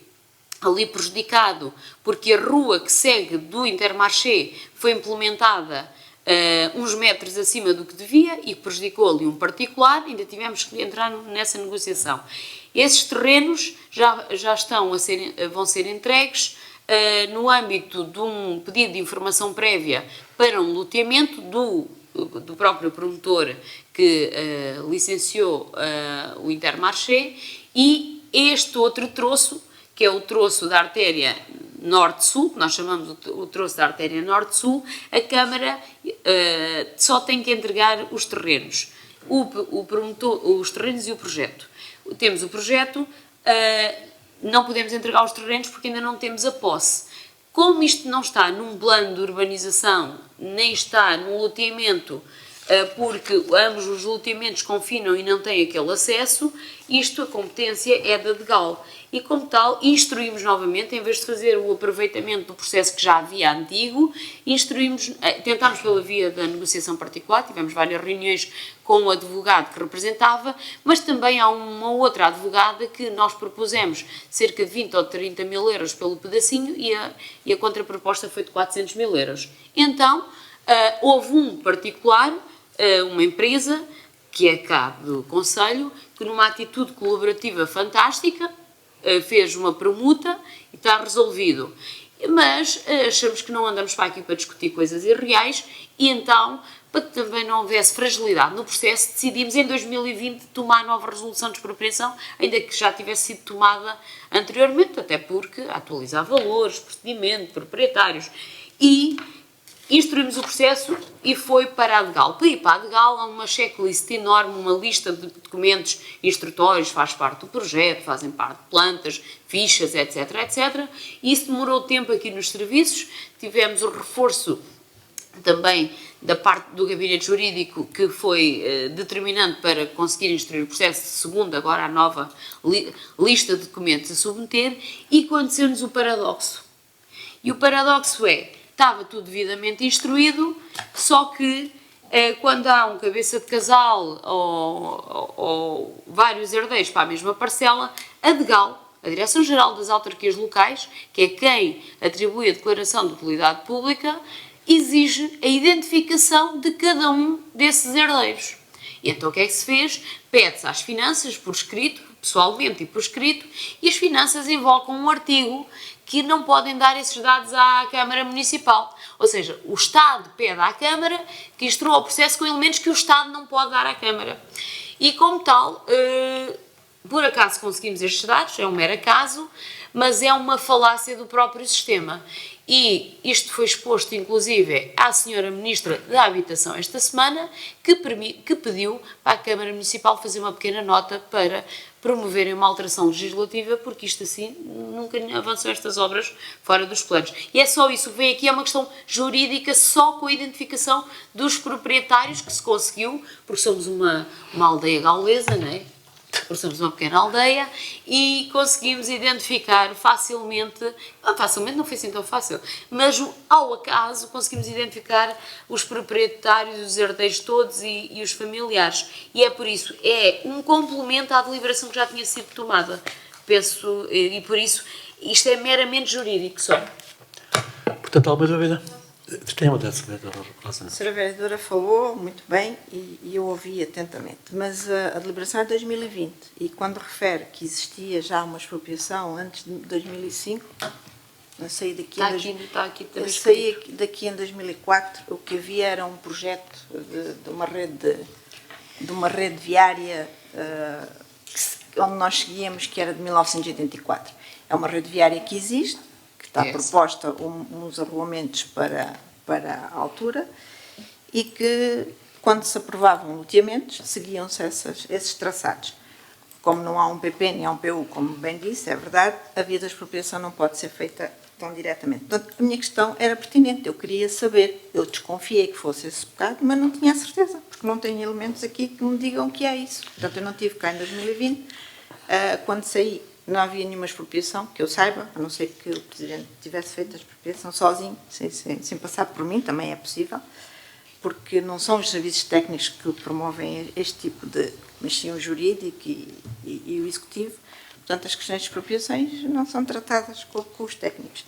ali prejudicado, porque a rua que segue do Intermarché foi implementada uns metros acima do que devia e prejudicou ali um particular, ainda tivemos que entrar nessa negociação. Esses terrenos vão ser entregues no âmbito de um pedido de informação prévia para um loteamento do próprio promotor que licenciou o Intermarché, e este outro troço, que é o troço da artéria norte-sul, nós chamamos o troço da artéria norte-sul, a Câmara só tem que entregar os terrenos, os terrenos e o projeto. Temos o projeto, não podemos entregar os terrenos porque ainda não temos a posse. Como isto não está num plano de urbanização, nem está num loteamento, porque ambos os loteamentos confinam e não têm aquele acesso, a competência é da DGAL. E, como tal, instruímos novamente, em vez de fazer o aproveitamento do processo que já havia antigo, tentámos pela via da negociação particular, tivemos várias reuniões com o advogado que representava, mas também há uma outra advogada que nós propusemos cerca de 20 ou 30 mil euros pelo pedacinho e a contraproposta foi de 400 mil euros. Então, houve um particular, uma empresa, que é cá do Conselho, que numa atitude colaborativa fantástica, fez uma permuta e está resolvido. Mas achamos que não andamos para aqui para discutir coisas irreais e então, para que também não houvesse fragilidade no processo, decidimos em 2020 tomar nova resolução de expropriação, ainda que já tivesse sido tomada anteriormente, até porque atualizar valores, procedimento, proprietários. E instruímos o processo e foi para a DGAL. Para ir para a DGAL há uma checklist enorme, uma lista de documentos instrutórios, faz parte do projeto, fazem parte de plantas, fichas, etc, etc. E isso demorou tempo aqui nos serviços, tivemos o reforço também da parte do gabinete jurídico que foi determinante para conseguir instruir o processo, segundo agora a nova lista de documentos a submeter, e aconteceu-nos o paradoxo. E o paradoxo estava tudo devidamente instruído, só que quando há um cabeça de casal ou vários herdeiros para a mesma parcela, a DGAL, a Direção-Geral das Autarquias Locais, que é quem atribui a declaração de utilidade pública, exige a identificação de cada um desses herdeiros. E então o que é que se fez? Pede-se às finanças, por escrito, pessoalmente e por escrito, e as finanças invocam um artigo que não podem dar esses dados à Câmara Municipal. Ou seja, o Estado pede à Câmara que instrua o processo com elementos que o Estado não pode dar à Câmara. E como tal, por acaso conseguimos estes dados, é um mero acaso, mas é uma falácia do próprio sistema. E isto foi exposto, inclusive, à Sra. Ministra da Habitação esta semana, que pediu para a Câmara Municipal fazer uma pequena nota para promoverem uma alteração legislativa, porque isto assim nunca avançam estas obras fora dos planos. E é só isso que vem aqui, é uma questão jurídica só com a identificação dos proprietários que se conseguiu, porque somos uma aldeia gaulesa, não é? Porque somos uma pequena aldeia e conseguimos identificar facilmente não foi assim tão fácil, mas ao acaso conseguimos identificar os proprietários, os herdeiros todos e os familiares. E é por isso, é um complemento à deliberação que já tinha sido tomada. Penso, e por isso, isto é meramente jurídico só. Portanto, alguma dúvida? Tem uma dessa, vereadora Rosa. A senhora vereadora falou muito bem e eu ouvi atentamente, mas a deliberação é de 2020 e quando refere que existia já uma expropriação antes de 2005, eu saí daqui, Está aqui também eu saí daqui em 2004, o que havia era um projeto de uma rede viária onde nós seguíamos, que era de 1984. É uma rede viária que existe, está proposta uns regulamentos para a altura e que, quando se aprovavam loteamentos, seguiam-se esses traçados. Como não há um PP nem há um PU, como bem disse, é verdade, a via da expropriação não pode ser feita tão diretamente. Portanto, a minha questão era pertinente, eu queria saber, eu desconfiei que fosse esse bocado, mas não tinha a certeza, porque não tenho elementos aqui que me digam que é isso. Portanto, eu não tive cá em 2020, quando saí, não havia nenhuma expropriação, que eu saiba, a não ser que o Presidente tivesse feito a expropriação sozinho, sem passar por mim, também é possível, porque não são os serviços técnicos que promovem este tipo de, mas sim o jurídico e o executivo. Portanto, as questões de expropriações não são tratadas com os técnicos.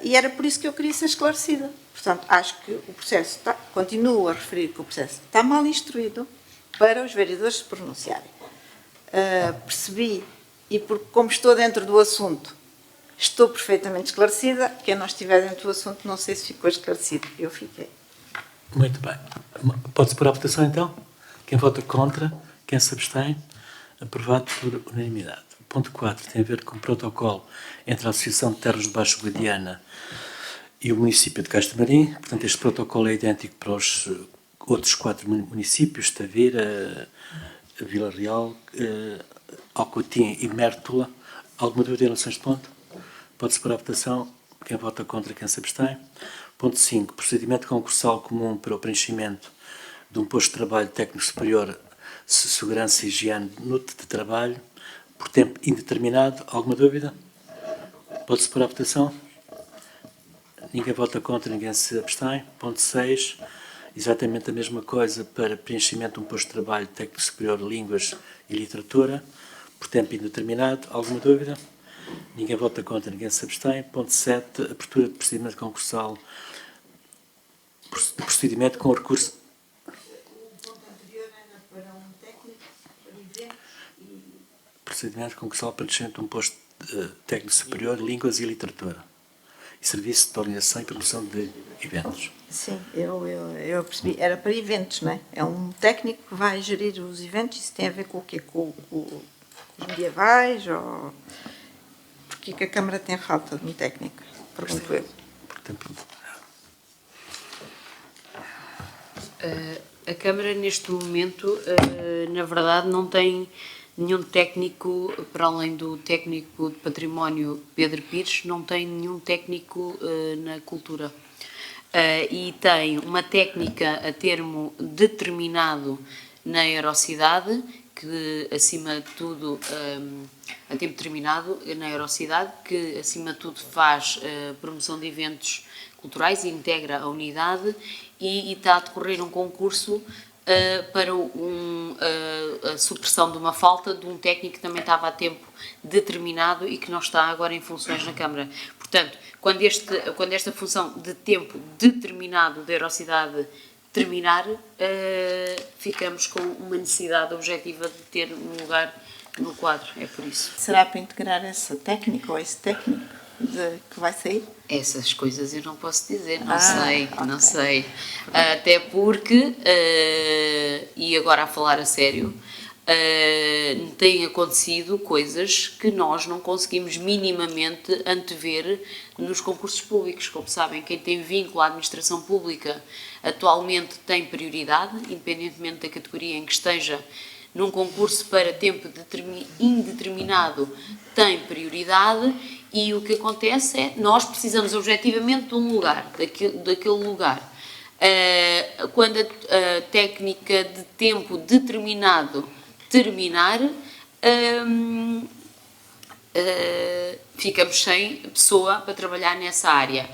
E era por isso que eu queria ser esclarecida. Portanto, acho que o processo continuo a referir que o processo está mal instruído para os vereadores se pronunciarem. Percebi, e porque como estou dentro do assunto, estou perfeitamente esclarecida. Quem não estiver dentro do assunto, não sei se ficou esclarecido. Eu fiquei. Muito bem. Pode-se pôr à votação, então? Quem vota contra? Quem se abstém? Aprovado por unanimidade. Ponto 4 tem a ver com o protocolo entre a Associação de Terras de Baixo Guadiana e o município de Castro Marim. Portanto, este protocolo é idêntico para os outros 4 municípios, Tavira, Vila Real, Alcotim e Mértola. Alguma dúvida em relação a este ponto? Pode-se pôr à votação. Quem vota contra, quem se abstém. Ponto 5. Procedimento concursal comum para o preenchimento de um posto de trabalho técnico superior, segurança e higiene no de trabalho, por tempo indeterminado. Alguma dúvida? Pode-se pôr à votação? Ninguém vota contra, ninguém se abstém. Ponto 6. Exatamente a mesma coisa para preenchimento de um posto de trabalho técnico superior, línguas e literatura, por tempo indeterminado. Alguma dúvida? Ninguém vota contra, ninguém se abstém. Ponto 7. Abertura de procedimento concursal. Procedimento com recurso. O ponto anterior era para um técnico, para eventos e... Procedimento concursal para preenchimento de um posto técnico superior, línguas e literatura. E serviço de organização e promoção de eventos. Sim, eu percebi. Era para eventos, não é? É um técnico que vai gerir os eventos. Isso tem a ver com o quê? Com os medievais? Ou... Porquê que a Câmara tem falta de um técnico? Pergunto eu. Portanto, A Câmara, neste momento, na verdade, não tem nenhum técnico, para além do técnico de património Pedro Pires, não tem nenhum técnico na cultura. E tem uma técnica a termo determinado na Aerocidade, que acima de tudo, a tempo determinado na Aerocidade, que acima de tudo faz promoção de eventos culturais e integra a unidade, e está a decorrer um concurso para a supressão de uma falta de um técnico que também estava a tempo determinado e que não está agora em funções na Câmara. Portanto, quando esta função de tempo determinado da Aerocidade terminar, ficamos com uma necessidade objetiva de ter um lugar no quadro, é por isso. Será para integrar essa técnica ou esse técnico que vai sair? Essas coisas eu não posso dizer, não Ok. sei. Até porque, e agora a falar a sério, têm acontecido coisas que nós não conseguimos minimamente antever nos concursos públicos. Como sabem, quem tem vínculo à administração pública atualmente tem prioridade, independentemente da categoria em que esteja. Num concurso para tempo indeterminado tem prioridade, e o que acontece é nós precisamos objetivamente de um lugar, daquele lugar. Quando a técnica de tempo determinado terminar, ficamos sem pessoa para trabalhar nessa área.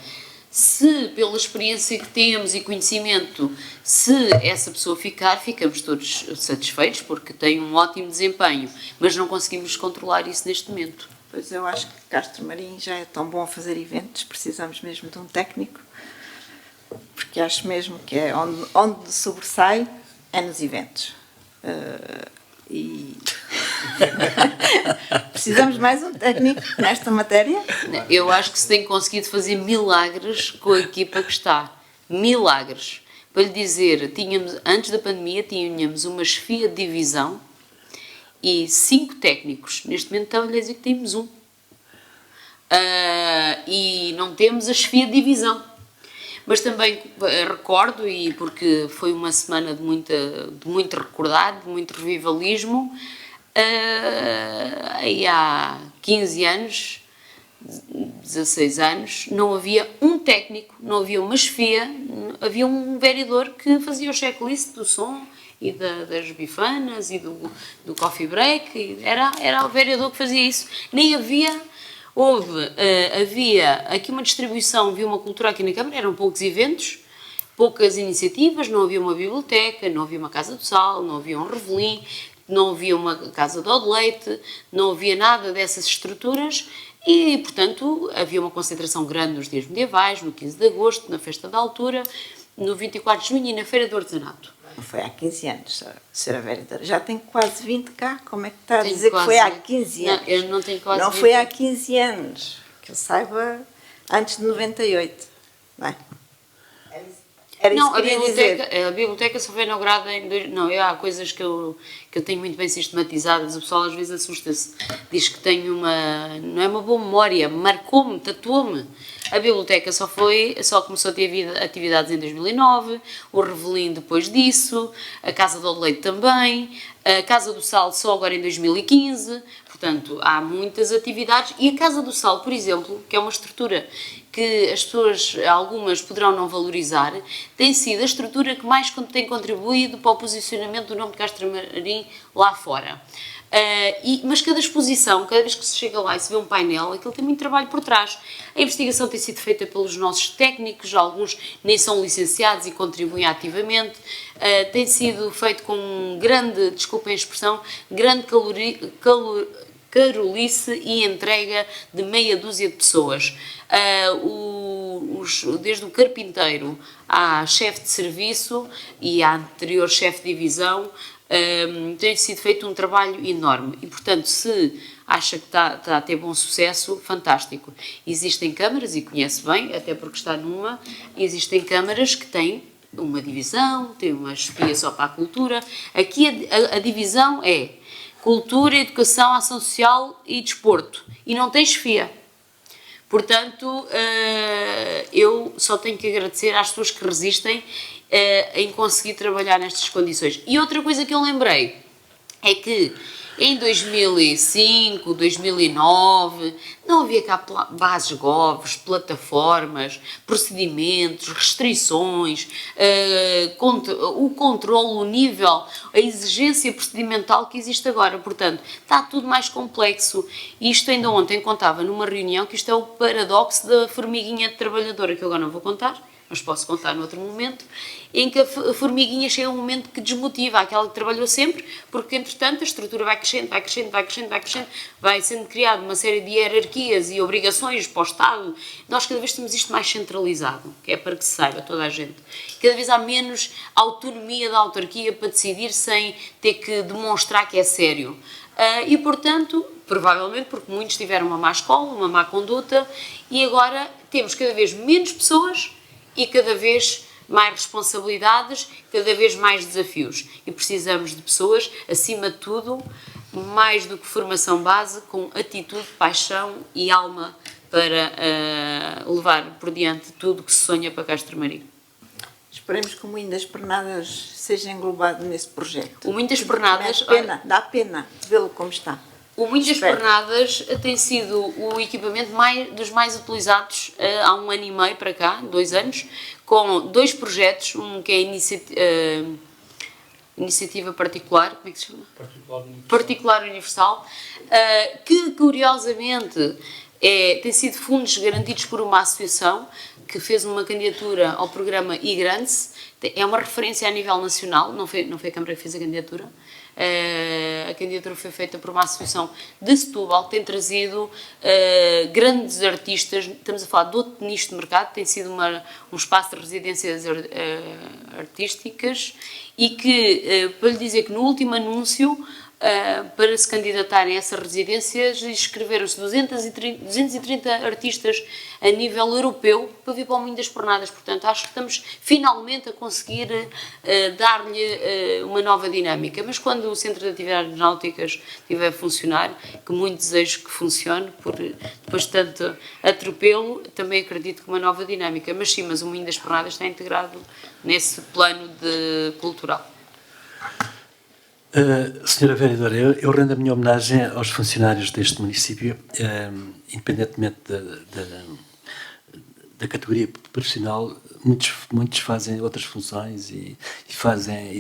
Se, pela experiência que temos e conhecimento, se essa pessoa ficar, ficamos todos satisfeitos, porque tem um ótimo desempenho, mas não conseguimos controlar isso neste momento. Pois eu acho que Castro Marim já é tão bom a fazer eventos, precisamos mesmo de um técnico, porque acho mesmo que é onde sobressai é nos eventos. E precisamos mais um técnico nesta matéria. Eu acho que se tem conseguido fazer milagres com a equipa que está. Milagres. Para lhe dizer, antes da pandemia tínhamos uma chefia de divisão e 5 técnicos. Neste momento estava-lhe a dizer que temos um. E não temos a chefia de divisão. Mas também recordo, e porque foi uma semana de muito recordar, de muito revivalismo, aí há 15 anos, 16 anos, não havia um técnico, não havia uma chefia, havia um vereador que fazia o checklist do som e das bifanas e do coffee break, era o vereador que fazia isso. Nem havia... havia aqui uma distribuição, havia uma cultura aqui na Câmara, eram poucos eventos, poucas iniciativas, não havia uma biblioteca, não havia uma casa do sal, não havia um revelim, não havia uma casa de leite, não havia nada dessas estruturas e, portanto, havia uma concentração grande nos dias medievais, no 15 de agosto, na festa da altura, no 24 de junho e na feira do artesanato. Não foi há 15 anos, Sra. Vereadora. Já tem quase 20 cá. Como é que está a Tenho dizer que foi há quase 15 anos? Não, eu não tenho quase Não 20. foi há 15 anos. Que eu saiba, antes de 98. Não é? Era isso Não, que eu queria dizer. a biblioteca só foi inaugurada em... Não, há coisas que eu tenho muito bem sistematizadas, o pessoal às vezes assusta-se, diz que tenho não é uma boa memória, marcou-me, tatuou-me. A biblioteca só começou a ter atividades em 2009, o Revelim depois disso, a Casa do Leite também, a Casa do Sal só agora em 2015, portanto há muitas atividades, e a Casa do Sal, por exemplo, que é uma estrutura que as pessoas, algumas, poderão não valorizar, tem sido a estrutura que mais tem contribuído para o posicionamento do nome de Castro Marim lá fora. Mas cada exposição, cada vez que se chega lá e se vê um painel, aquilo tem muito trabalho por trás. A investigação tem sido feita pelos nossos técnicos, alguns nem são licenciados e contribuem ativamente. Tem sido feito com grande, desculpem a expressão, grande carolice e entrega de meia dúzia de pessoas. Desde o carpinteiro à chefe de serviço e à anterior chefe de divisão, tem sido feito um trabalho enorme e, portanto, se acha que está a ter bom sucesso, fantástico. Existem câmaras, e conhece bem, até porque está numa, existem câmaras que têm uma divisão, têm uma chefia só para a cultura. Aqui a divisão é cultura, educação, ação social e desporto, e não tem chefia. Portanto, eu só tenho que agradecer às pessoas que resistem em conseguir trabalhar nestas condições. E outra coisa que eu lembrei é que em 2005, 2009, não havia cá bases govs, plataformas, procedimentos, restrições, o controle, o nível, a exigência procedimental que existe agora. Portanto, está tudo mais complexo. Isto ainda ontem contava numa reunião que isto é o paradoxo da formiguinha trabalhadora, que eu agora não vou contar, mas posso contar noutro momento, em que a formiguinha chega a um momento que desmotiva aquela que trabalhou sempre, porque, entretanto, a estrutura vai crescendo, vai crescendo, vai crescendo, vai crescendo, vai sendo criada uma série de hierarquias e obrigações para o Estado. Nós cada vez temos isto mais centralizado, que é para que se saiba toda a gente. Cada vez há menos autonomia da autarquia para decidir sem ter que demonstrar que é sério. E, portanto, provavelmente porque muitos tiveram uma má escola, uma má conduta, e agora temos cada vez menos pessoas e cada vez mais responsabilidades, cada vez mais desafios. E precisamos de pessoas, acima de tudo, mais do que formação base, com atitude, paixão e alma para levar por diante tudo o que se sonha para Castro Marim. Esperemos que o Moinho das Pernadas seja englobado nesse projeto. O Moinho das Pernadas... Dá pena vê-lo como está. O Moinho das Pernadas tem sido o equipamento dos mais utilizados há 1 ano e meio para cá, 2 anos, com 2 projetos, um que é a iniciativa particular, como é que se chama? Particular Universal, que curiosamente tem sido fundos garantidos por uma associação que fez uma candidatura ao programa e-Grants, é uma referência a nível nacional, não foi a Câmara que fez a candidatura. A candidatura foi feita por uma associação de Setúbal que tem trazido grandes artistas. Estamos a falar de outro nicho de mercado, tem sido um espaço de residências artísticas e que, para lhe dizer que no último anúncio, para se candidatarem a essas residências, inscreveram-se 230 artistas a nível europeu para vir para o Moinho das Pernadas. Portanto, acho que estamos finalmente a conseguir dar-lhe uma nova dinâmica. Mas quando o Centro de Atividades Náuticas estiver a funcionar, que muito desejo que funcione, depois de tanto atropelo, também acredito que uma nova dinâmica. Mas sim, mas o Moinho das Pernadas está integrado nesse plano cultural. Senhora Vereadora, eu rendo a minha homenagem aos funcionários deste município, independentemente da categoria profissional. Muitos fazem outras funções e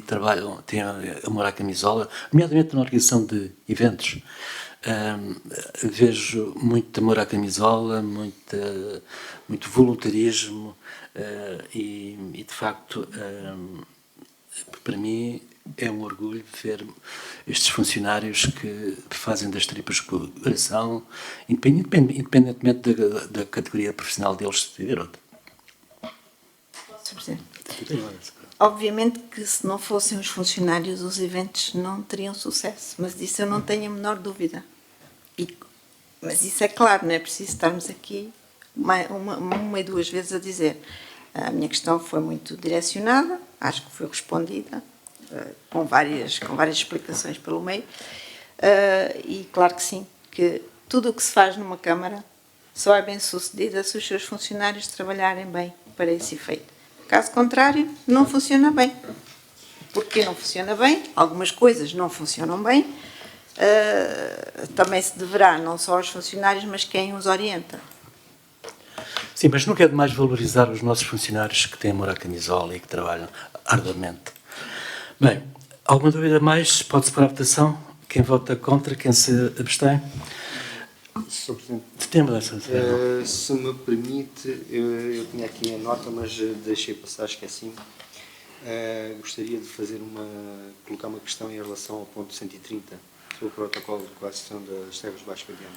trabalham, têm amor à camisola, nomeadamente na organização de eventos. Vejo muito amor à camisola, muito voluntarismo e de facto, para mim, é um orgulho ver estes funcionários que fazem das tripas coração, independentemente da categoria profissional deles ter outra. Obviamente que se não fossem os funcionários, os eventos não teriam sucesso, mas disso eu não tenho a menor dúvida. Mas isso é claro, não é preciso estarmos aqui uma e 2 vezes a dizer. A minha questão foi muito direcionada, acho que foi respondida, com várias explicações pelo meio, e claro que sim, que tudo o que se faz numa Câmara só é bem sucedida se os seus funcionários trabalharem bem para esse efeito. Caso contrário, não funciona bem. Porque não funciona bem, algumas coisas não funcionam bem, também se deverá, não só aos funcionários, mas quem os orienta. Sim, mas nunca é demais valorizar os nossos funcionários que têm amor à camisola e que trabalham arduamente. Bem, alguma dúvida mais? Pode-se para a votação. Quem vota contra, quem se abstém? Sr. Presidente, Tem mudança. se me permite, eu tinha aqui a nota, mas deixei passar, esqueci-me. Gostaria de colocar uma questão em relação ao ponto 130, sobre o protocolo de coação das terras baixas de Diana.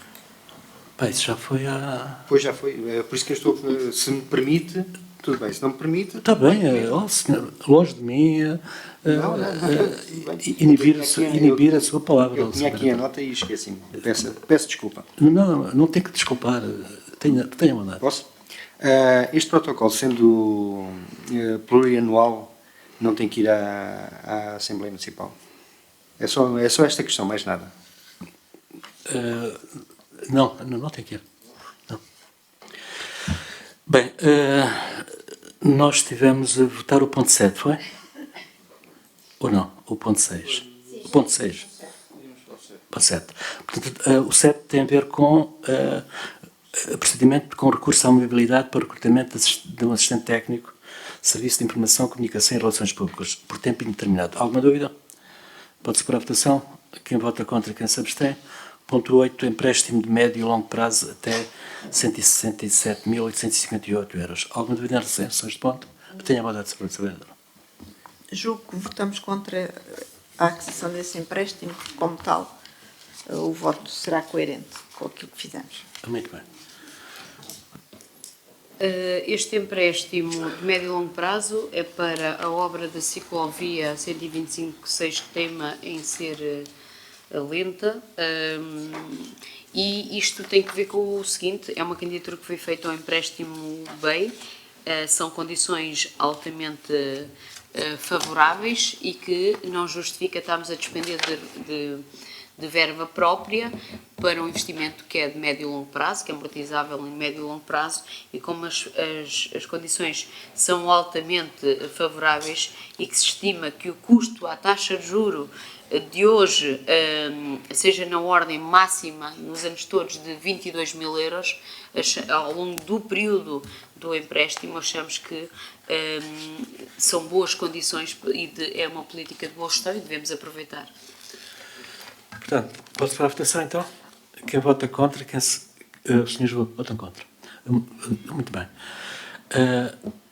Bem, isso já foi há... Pois já foi, por isso que eu estou, se me permite, tudo bem, se não me permite... Está bem, senhor, longe de mim inibir a sua palavra. Eu tinha aqui a nota e esqueci-me. Peço desculpa. Não tem que desculpar. Tenha mandado. Posso? Este protocolo, sendo plurianual, não tem que ir à Assembleia Municipal. É só esta questão, mais nada. Não tem que ir. Não. Bem, nós estivemos a votar o ponto 7, foi? Ou não? O ponto 6? O ponto 6. Ponto 7. Portanto, o 7 tem a ver com procedimento com recurso à mobilidade para o recrutamento de um assistente técnico, Serviço de Informação, Comunicação e Relações Públicas, por tempo indeterminado. Alguma dúvida? Pode-se pôr a votação. Quem vota contra, quem se abstém. Ponto 8, empréstimo de médio e longo prazo até 167.858 euros. Alguma dúvida em relação a este ponto? Tenha a vontade de saber. Julgo que votamos contra a aquisição desse empréstimo, como tal, o voto será coerente com aquilo que fizemos. Muito bem. Este empréstimo de médio e longo prazo é para a obra da ciclovia 125/6 Tema em ser lenta, e isto tem que ver com o seguinte: é uma candidatura que foi feita ao empréstimo BEI, são condições altamente favoráveis e que não justifica estarmos a despender de verba própria para um investimento que é de médio e longo prazo, que é amortizável em médio e longo prazo, e como as condições são altamente favoráveis e que se estima que o custo à taxa de juro de hoje seja na ordem máxima, nos anos todos, de 22.000 euros, ao longo do período do empréstimo, achamos que são boas condições e é uma política de boa gestão e devemos aproveitar. Portanto, posso para a votação, então? Quem vota contra, os senhores votam contra. Muito bem.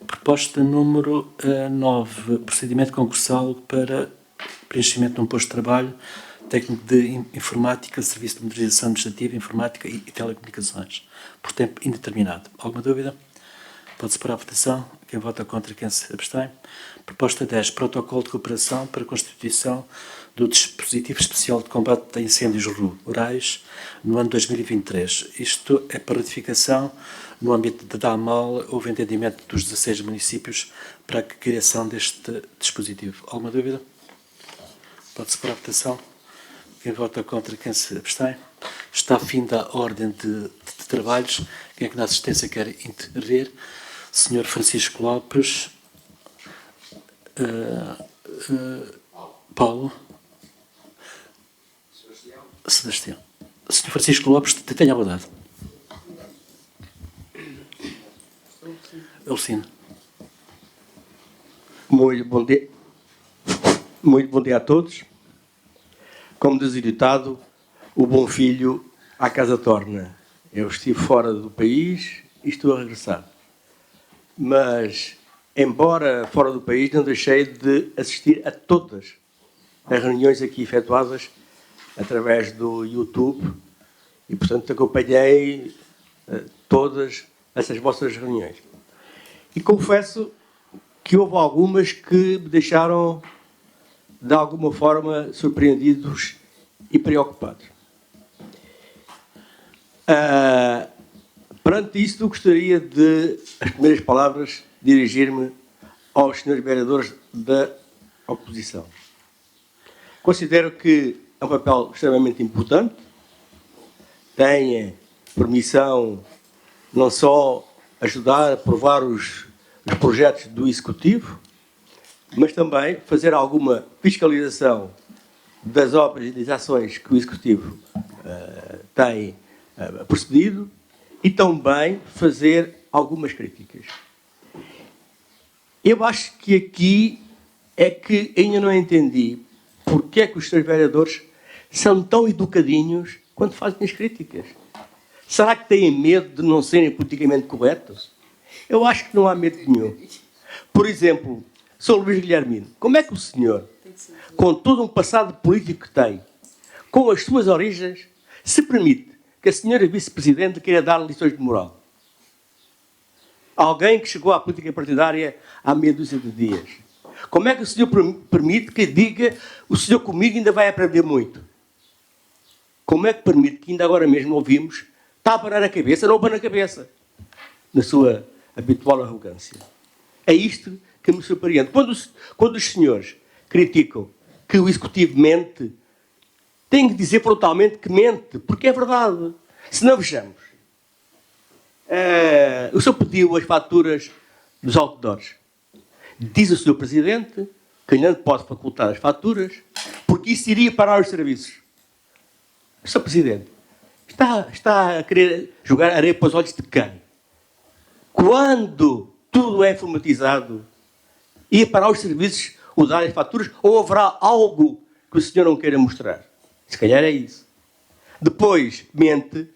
Proposta número 9, procedimento concursal para preenchimento de um posto de trabalho, técnico de informática, serviço de modernização administrativa, informática e telecomunicações, por tempo indeterminado. Alguma dúvida? Pode-se parar a votação. Quem vota contra, quem se abstém. Proposta 10, protocolo de cooperação para a constituição do dispositivo especial de combate a incêndios rurais no ano 2023. Isto é para ratificação no âmbito da DAMAL. Houve entendimento dos 16 municípios para a criação deste dispositivo. Alguma dúvida? Pode-se parar a votação. Quem vota contra, quem se abstém. Está fim da ordem de trabalhos. Quem é que na assistência quer intervir? Sr. Francisco Lopes. Paulo. Sebastião. Sr. Francisco Lopes, tenha a verdade. Elcino. Muito bom dia. Muito bom dia a todos. Como diz o ditado, o bom filho à casa torna. Eu estive fora do país e estou a regressar. Mas, embora fora do país, não deixei de assistir a todas as reuniões aqui efetuadas através do YouTube e, portanto, acompanhei todas essas vossas reuniões. E confesso que houve algumas que me deixaram, de alguma forma, surpreendidos e preocupados. Perante isto, gostaria de, as primeiras palavras, dirigir-me aos senhores vereadores da oposição. Considero que é um papel extremamente importante, tem por missão não só ajudar a aprovar os projetos do Executivo, mas também fazer alguma fiscalização das obras e das ações que o Executivo tem procedido e também fazer algumas críticas. Eu acho que aqui é que ainda não entendi porque é que os seus vereadores são tão educadinhos quando fazem as críticas. Será que têm medo de não serem politicamente corretos? Eu acho que não há medo nenhum. Por exemplo, Sr. Luís Guilhermino, como é que o senhor, com todo um passado político que tem, com as suas origens, se permite que a senhora vice-presidente queira dar lições de moral? Alguém que chegou à política partidária há meia dúzia de dias. Como é que o senhor permite que diga o senhor comigo ainda vai aprender muito? Como é que permite que ainda agora mesmo ouvimos está a parar a cabeça, não abana a cabeça, na sua habitual arrogância? É isto que me surpreende. Quando os senhores criticam que o Executivo mente, têm que dizer frontalmente que mente, porque é verdade. Se não, vejamos. O senhor pediu as faturas dos outdoors. Diz o senhor Presidente que não pode facultar as faturas porque isso iria parar os serviços. O senhor Presidente está a querer jogar areia para os olhos de quem? Quando tudo é informatizado, ia parar os serviços o dar as faturas ou haverá algo que o senhor não queira mostrar? Se calhar é isso. Depois, mente,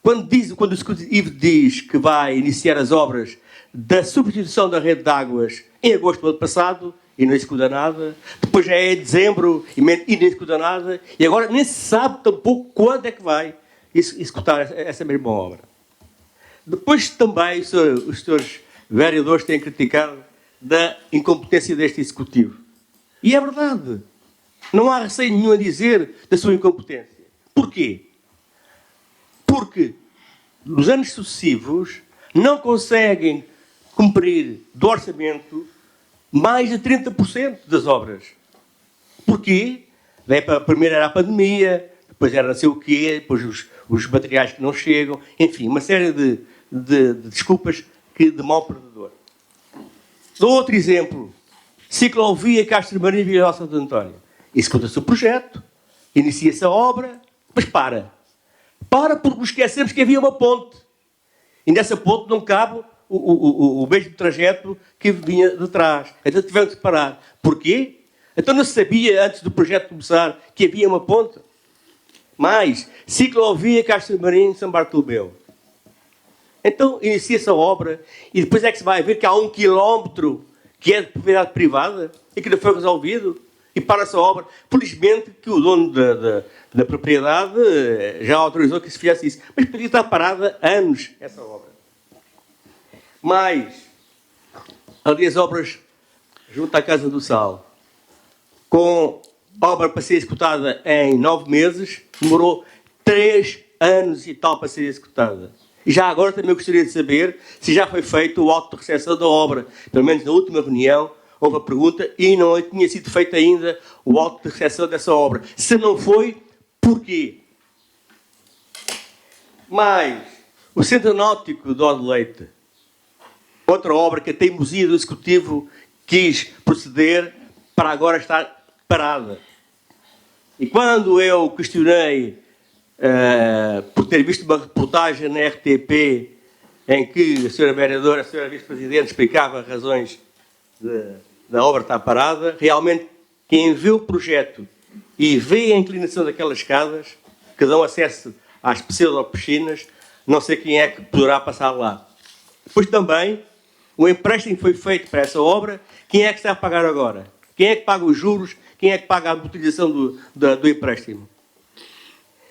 quando o Executivo diz que vai iniciar as obras da substituição da rede de águas em agosto do ano passado e não executa nada, depois já é em dezembro e não executa nada, e agora nem se sabe tampouco quando é que vai executar essa mesma obra. Depois também os senhores vereadores têm criticado da incompetência deste Executivo. E é verdade. Não há receio nenhum a dizer da sua incompetência. Porquê? Porque nos anos sucessivos não conseguem cumprir do orçamento mais de 30% das obras. Porquê? Primeiro era a pandemia, depois era não sei o quê, depois os materiais que não chegam, enfim, uma série de desculpas que de mau perdedor. Dou outro exemplo. Ciclovia Castro Marim e Vila Santo António. Executa-se o projeto, inicia-se a obra, mas para. Para porque nos esquecemos que havia uma ponte. E nessa ponte não cabe o mesmo trajeto que vinha de trás. Então tivemos que parar. Porquê? Então não se sabia, antes do projeto começar, que havia uma ponte? Mais, ciclovia Castro Marim e São Bartolomeu. Então inicia-se a obra e depois é que se vai ver que há 1 quilómetro que é de propriedade privada e que não foi resolvido e para-se a obra. Felizmente que o dono da propriedade já autorizou que se fizesse isso. Mas podia estar parada anos essa obra. Mas, ali as obras junto à Casa do Sal, com obra para ser executada em 9 meses, demorou 3 anos e tal para ser executada. E já agora também gostaria de saber se já foi feito o auto de recepção da obra. Pelo menos na última reunião houve a pergunta e não tinha sido feito ainda o auto de recepção dessa obra. Se não foi, porquê? Mas o Centro Náutico de Odileite, outra obra que a teimosia do Executivo quis proceder para agora estar parada. E quando eu questionei por ter visto uma reportagem na RTP em que a senhora vereadora, a senhora vice-presidente explicava as razões da obra estar parada, realmente quem vê o projeto e vê a inclinação daquelas escadas que dão acesso às pseudo-piscinas, não sei quem é que poderá passar lá. Depois também, o empréstimo foi feito para essa obra, quem é que está a pagar agora? Quem é que paga os juros? Quem é que paga a utilização do empréstimo?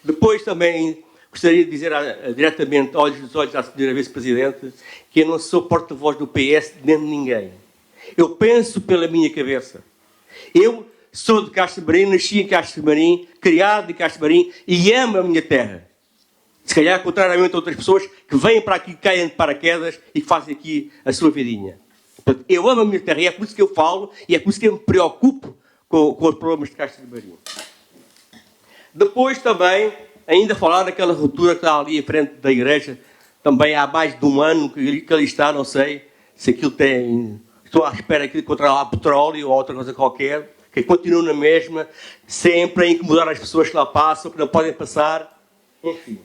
Depois também gostaria de dizer diretamente, olhos nos olhos à senhora vice-presidente, que eu não sou porta-voz do PS nem de ninguém. Eu penso pela minha cabeça. Eu sou de Castro Marim, nasci em Castro Marim, criado em Castro Marim e amo a minha terra. Se calhar, contrariamente a outras pessoas que vêm para aqui, caem de paraquedas e que fazem aqui a sua vidinha. Portanto, eu amo a minha terra e é por isso que eu falo e é por isso que eu me preocupo com os problemas de Castro Marim. Depois também, ainda falar daquela ruptura que está ali em frente da igreja, também há mais de um ano que ali está, não sei se aquilo tem... Estou à espera que encontrar lá petróleo ou outra coisa qualquer, que continua na mesma, sempre a incomodar as pessoas que lá passam, que não podem passar, enfim.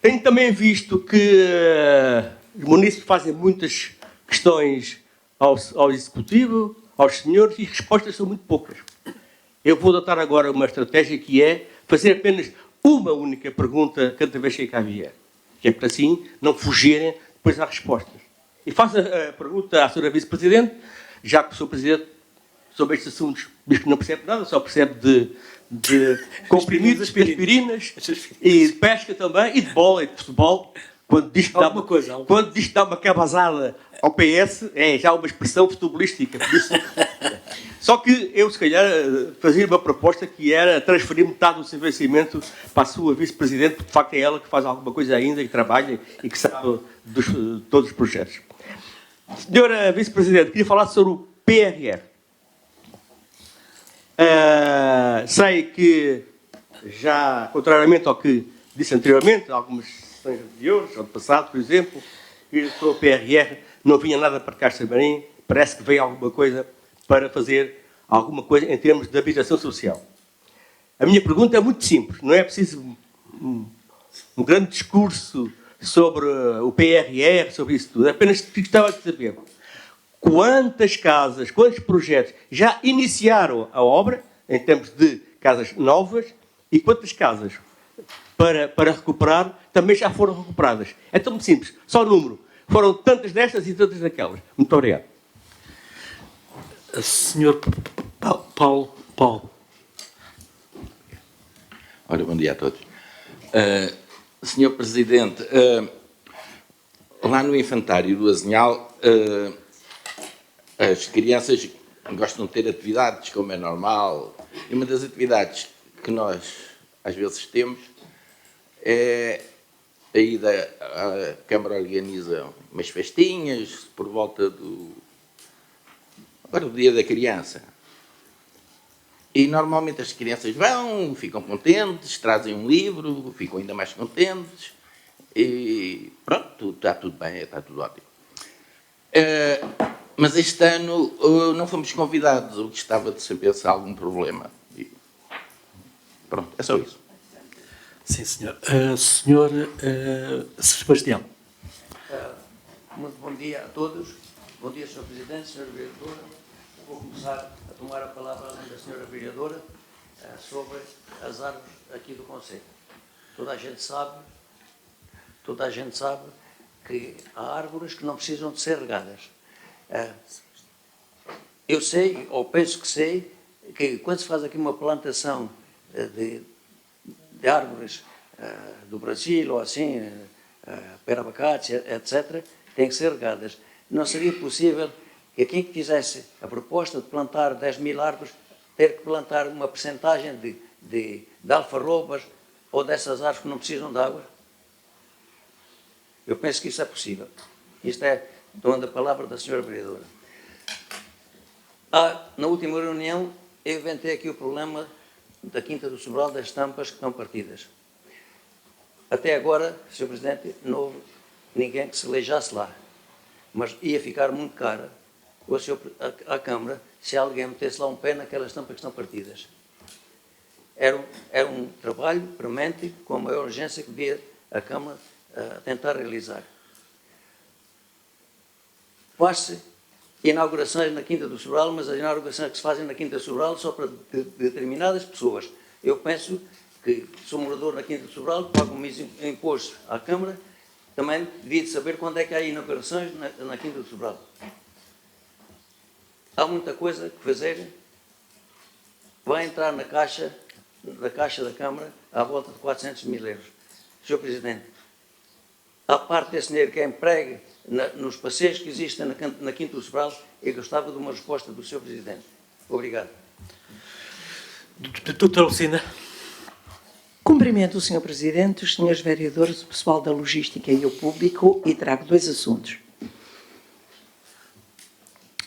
Tenho também visto que Os munícipes fazem muitas questões ao Executivo, aos senhores, e as respostas são muito poucas. Eu vou adotar agora uma estratégia que é fazer apenas uma única pergunta cada vez que cá vier. Que é para assim não fugirem depois às respostas. E faço a pergunta à Sra. Vice-Presidente, já que o Sr. Presidente, sobre estes assuntos, diz que não percebe nada, só percebe de comprimidos, aspirinas, e de pesca também, e de bola, e de futebol. Quando diz que dá uma cabazada ao PS, é já uma expressão futebolística. Por isso, só que eu, se calhar, fazia uma proposta que era transferir metade do seu vencimento para a sua vice-presidente, porque de facto é ela que faz alguma coisa ainda, que trabalha e que sabe de todos os projetos. Senhora vice-presidente, queria falar sobre o PRR. Sei que já, contrariamente ao que disse anteriormente, algumas sessões anteriores, ano passado, por exemplo, que sobre o PRR não vinha nada para Castro Marim, parece que veio alguma coisa para fazer alguma coisa em termos de habitação social. A minha pergunta é muito simples, não é preciso um grande discurso sobre o PRR, sobre isso tudo, apenas gostava de saber quantas casas, quantos projetos já iniciaram a obra, em termos de casas novas, e quantas casas para recuperar também já foram recuperadas. É tão simples, só o número. Foram tantas destas e tantas daquelas. Muito obrigado. Senhor Paulo. Ora, bom dia a todos. Senhor Presidente, lá no infantário do Azinhal, as crianças gostam de ter atividades, como é normal, e uma das atividades que nós, às vezes, temos é a ida, a Câmara organiza umas festinhas por volta do Dia da Criança. E normalmente as crianças vão, ficam contentes, trazem um livro, ficam ainda mais contentes e pronto, está tudo bem, está tudo ótimo. Mas este ano não fomos convidados, eu gostava de saber se há algum problema. E pronto, é só isso. Sim, senhor. Senhor Sebastião. Muito bom dia a todos. Bom dia, Sr. Presidente, Sra. Vereadora. Vou começar a tomar a palavra além da Sra. Vereadora sobre as árvores aqui do Conselho. Toda a gente sabe que há árvores que não precisam de ser regadas. Eu sei, ou penso que sei, que quando se faz aqui uma plantação de árvores do Brasil ou assim, perabacates, etc., têm que ser regadas. Não seria possível que quem fizesse a proposta de plantar 10.000 árvores ter que plantar uma percentagem de alfarrobas ou dessas árvores que não precisam de água? Eu penso que isso é possível. Isto é, tomando a palavra da Sra. Vereadora. Na última reunião, eu inventei aqui o problema da Quinta do Sobral, das tampas que estão partidas. Até agora, Sr. Presidente, não houve ninguém que se aleijasse lá. Mas ia ficar muito cara à Câmara se alguém metesse lá um pé naquelas tampas que estão partidas. Era um trabalho premente com a maior urgência que devia a Câmara tentar realizar. Faz-se inaugurações na Quinta do Sobral, mas as inaugurações que se fazem na Quinta do Sobral só para determinadas pessoas. Eu penso que sou morador na Quinta do Sobral, pago um imposto à Câmara, também devia de saber quando é que há inaugurações na Quinta do Sobral. Há muita coisa que fazer. Vai entrar na caixa da Câmara à volta de 400.000 euros. Sr. Presidente, à parte desse dinheiro que é empregue nos passeios que existem na Quinta do Sobral, eu gostava de uma resposta do Sr. Presidente. Obrigado. Doutora Lucina. Cumprimento o Sr. Presidente, os Srs. Vereadores, o pessoal da Logística e o público, e trago dois assuntos.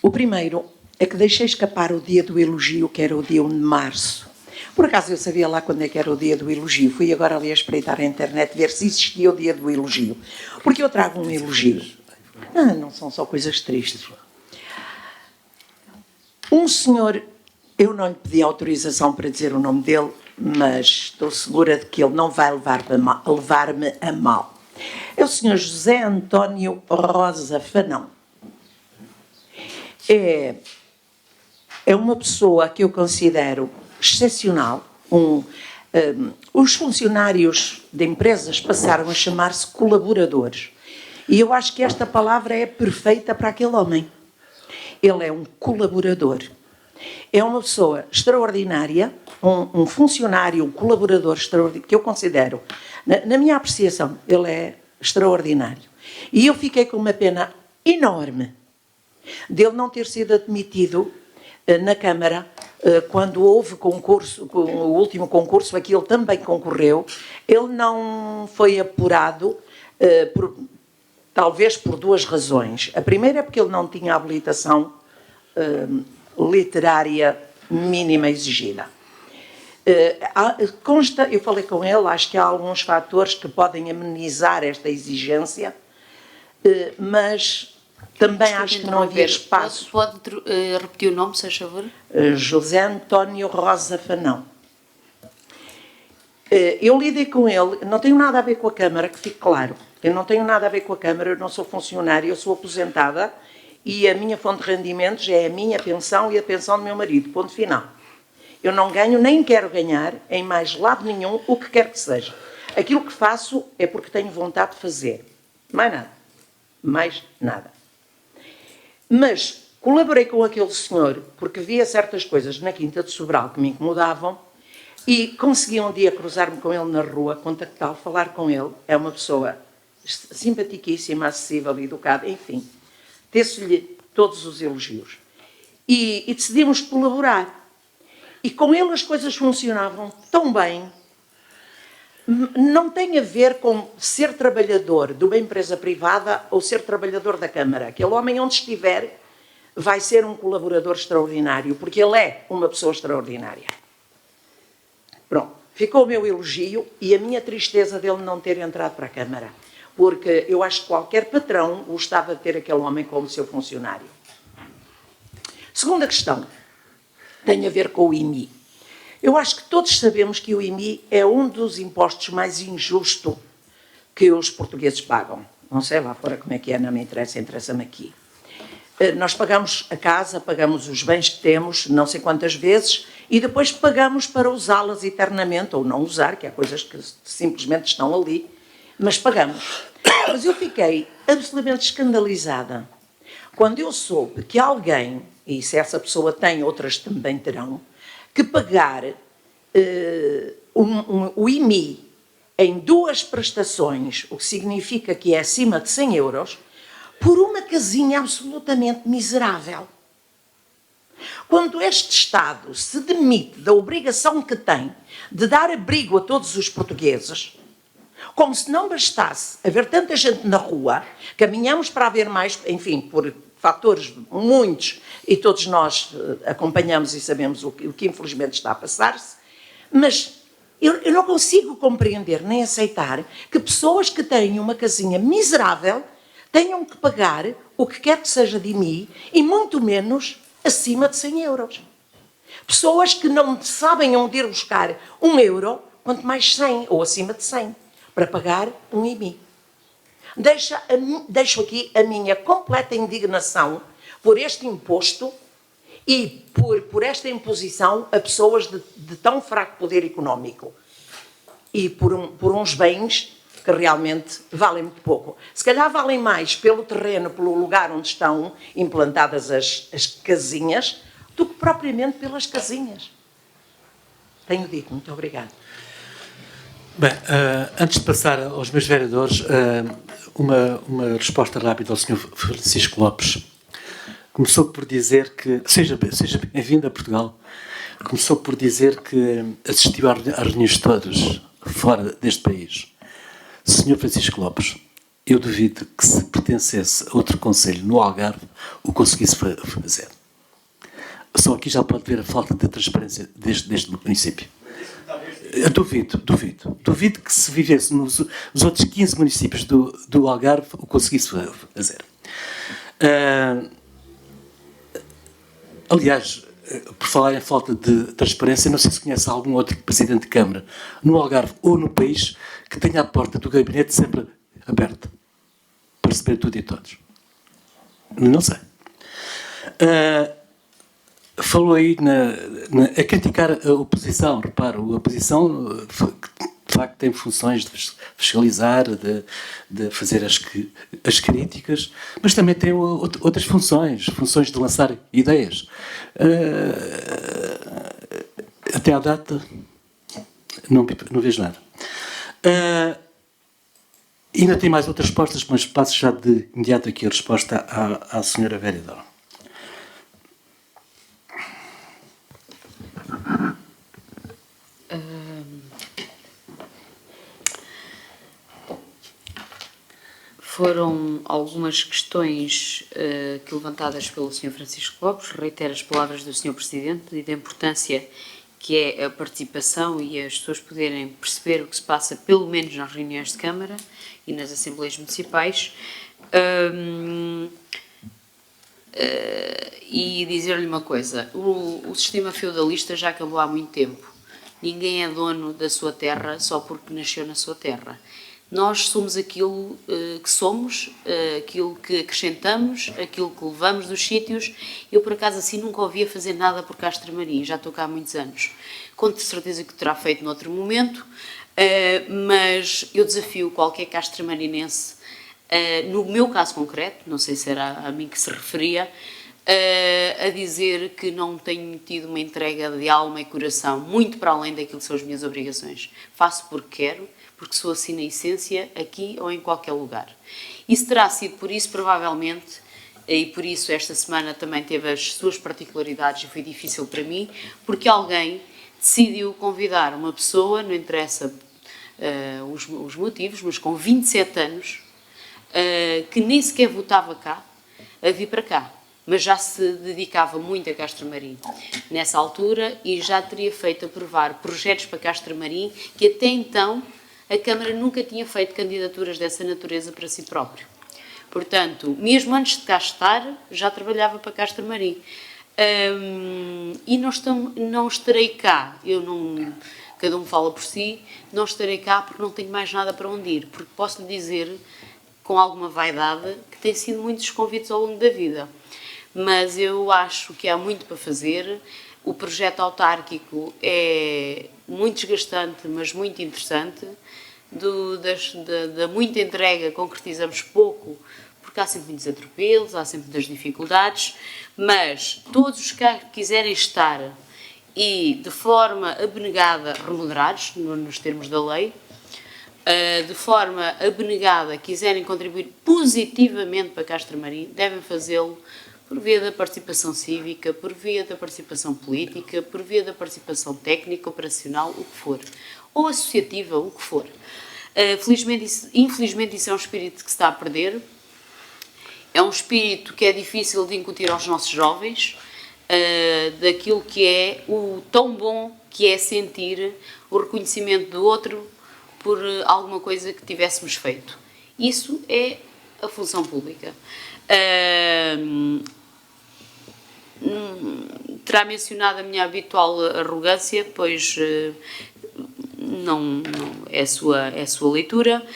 O primeiro é que deixei escapar o dia do elogio, que era o dia 1 de março. Por acaso eu sabia lá quando é que era o dia do elogio. Fui agora ali a espreitar a internet, ver se existia o dia do elogio. Porque eu trago um elogio. Não são só coisas tristes. Um senhor, eu não lhe pedi autorização para dizer o nome dele, mas estou segura de que ele não vai levar-me a mal. é o Sr. José António Rosa Fanão. É uma pessoa que eu considero excepcional. Os funcionários de empresas passaram a chamar-se colaboradores. E eu acho que esta palavra é perfeita para aquele homem. Ele é um colaborador. É uma pessoa extraordinária, um funcionário, um colaborador extraordinário, que eu considero, na minha apreciação, ele é extraordinário. E eu fiquei com uma pena enorme dele não ter sido admitido na Câmara quando houve concurso, o último concurso a que ele também concorreu. Ele não foi apurado, talvez por duas razões. A primeira é porque ele não tinha a habilitação literária mínima exigida. Consta, eu falei com ele, acho que há alguns fatores que podem amenizar esta exigência, mas também acho que não havia espaço. Pode repetir o nome, se faz favor? José António Rosa Fanão. Eu lidei com ele, não tenho nada a ver com a Câmara, que fique claro. Eu não tenho nada a ver com a Câmara, eu não sou funcionária, eu sou aposentada e a minha fonte de rendimentos é a minha pensão e a pensão do meu marido, ponto final. Eu não ganho, nem quero ganhar, em mais lado nenhum, o que quer que seja. Aquilo que faço é porque tenho vontade de fazer. Mais nada. Mais nada. Mas colaborei com aquele senhor porque via certas coisas na Quinta de Sobral que me incomodavam e consegui um dia cruzar-me com ele na rua, contactá-lo, falar com ele. É uma pessoa simpaticíssima, acessível, educada, enfim. Tece-lhe todos os elogios. E decidimos colaborar. E com ele as coisas funcionavam tão bem. Não tem a ver com ser trabalhador de uma empresa privada ou ser trabalhador da Câmara. Aquele homem, onde estiver, vai ser um colaborador extraordinário, porque ele é uma pessoa extraordinária. Pronto, ficou o meu elogio e a minha tristeza dele não ter entrado para a Câmara, porque eu acho que qualquer patrão gostava de ter aquele homem como seu funcionário. Segunda questão, tem a ver com o IMI. Eu acho que todos sabemos que o IMI é um dos impostos mais injustos que os portugueses pagam. Não sei lá fora como é que é, não me interessa, interessa-me aqui. Nós pagamos a casa, pagamos os bens que temos, não sei quantas vezes, e depois pagamos para usá-las eternamente, ou não usar, que há coisas que simplesmente estão ali, mas pagamos. Mas eu fiquei absolutamente escandalizada quando eu soube que alguém, e se essa pessoa tem, outras também terão, que pagar o IMI em duas prestações, o que significa que é acima de 100 euros, por uma casinha absolutamente miserável. Quando este Estado se demite da obrigação que tem de dar abrigo a todos os portugueses, como se não bastasse haver tanta gente na rua, caminhamos para haver mais, enfim, por fatores muitos, e todos nós acompanhamos e sabemos o que infelizmente está a passar-se, mas eu não consigo compreender nem aceitar que pessoas que têm uma casinha miserável tenham que pagar o que quer que seja de IMI e muito menos acima de 100 euros. Pessoas que não sabem onde ir buscar 1 euro, quanto mais 100 ou acima de 100, para pagar um IMI. Deixo aqui a minha completa indignação por este imposto e por esta imposição a pessoas de tão fraco poder económico e por uns bens que realmente valem muito pouco. Se calhar valem mais pelo terreno, pelo lugar onde estão implantadas as casinhas, do que propriamente pelas casinhas. Tenho dito. Muito obrigada. Bem, antes de passar aos meus vereadores, uma resposta rápida ao Sr. Francisco Lopes. Começou por dizer que, seja bem-vindo a Portugal, começou por dizer que assistiu às reuniões todas fora deste país. Sr. Francisco Lopes, eu duvido que se pertencesse a outro concelho no Algarve o conseguisse fazer. Só aqui já pode ver a falta de transparência deste município. Eu duvido que se vivesse nos outros 15 municípios do Algarve o conseguisse fazer. Aliás, por falar em falta de transparência, não sei se conhece algum outro Presidente de Câmara no Algarve ou no país que tenha a porta do gabinete sempre aberto para receber tudo e todos. Não sei. Falou aí a criticar a oposição. Reparo, a oposição de facto tem funções de fiscalizar, de fazer as críticas, mas também tem outras funções de lançar ideias. Até à data não vejo nada. Ainda tem mais outras respostas, mas passo já de imediato aqui a resposta à senhora vereadora. Foram algumas questões que levantadas pelo Sr. Francisco Lopes. Reitero as palavras do Sr. Presidente e da importância que é a participação e as pessoas poderem perceber o que se passa, pelo menos nas reuniões de Câmara e nas Assembleias Municipais. E dizer-lhe uma coisa, o sistema feudalista já acabou há muito tempo. Ninguém é dono da sua terra só porque nasceu na sua terra. Nós somos aquilo que somos, aquilo que acrescentamos, aquilo que levamos dos sítios. Eu, por acaso, assim, nunca ouvia fazer nada por Castro Marim, já estou cá há muitos anos. Com certeza que terá feito noutro momento, mas eu desafio qualquer castramarinense, no meu caso concreto, não sei se era a mim que se referia, a dizer que não tenho tido uma entrega de alma e coração, muito para além daquilo que são as minhas obrigações. Faço porque quero, porque sou assim na essência, aqui ou em qualquer lugar. Isso terá sido por isso, provavelmente, e por isso esta semana também teve as suas particularidades e foi difícil para mim, porque alguém decidiu convidar uma pessoa, não interessa os motivos, mas com 27 anos, que nem sequer votava cá, a vir para cá, mas já se dedicava muito a Castro Marim nessa altura e já teria feito aprovar projetos para Castro Marim que até então a Câmara nunca tinha feito candidaturas dessa natureza para si próprio. Portanto, mesmo antes de cá estar, já trabalhava para Castro Marim. E não estarei cá, cada um fala por si, não estarei cá porque não tenho mais nada para onde ir, porque posso lhe dizer, com alguma vaidade, que tem sido muitos convites ao longo da vida. Mas eu acho que há muito para fazer. O projeto autárquico é muito desgastante, mas muito interessante. Da muita entrega concretizamos pouco, porque há sempre muitos atropelos, há sempre muitas dificuldades, mas todos os que quiserem estar e de forma abnegada, remunerados, nos termos da lei, de forma abnegada, quiserem contribuir positivamente para Castro Marim, devem fazê-lo por via da participação cívica, por via da participação política, por via da participação técnica, operacional, o que for, ou associativa, o que for. Infelizmente isso é um espírito que se está a perder, é um espírito que é difícil de incutir aos nossos jovens, daquilo que é o tão bom que é sentir o reconhecimento do outro por alguma coisa que tivéssemos feito. Isso é a função pública. Terá mencionado a minha habitual arrogância, pois não é a sua leitura,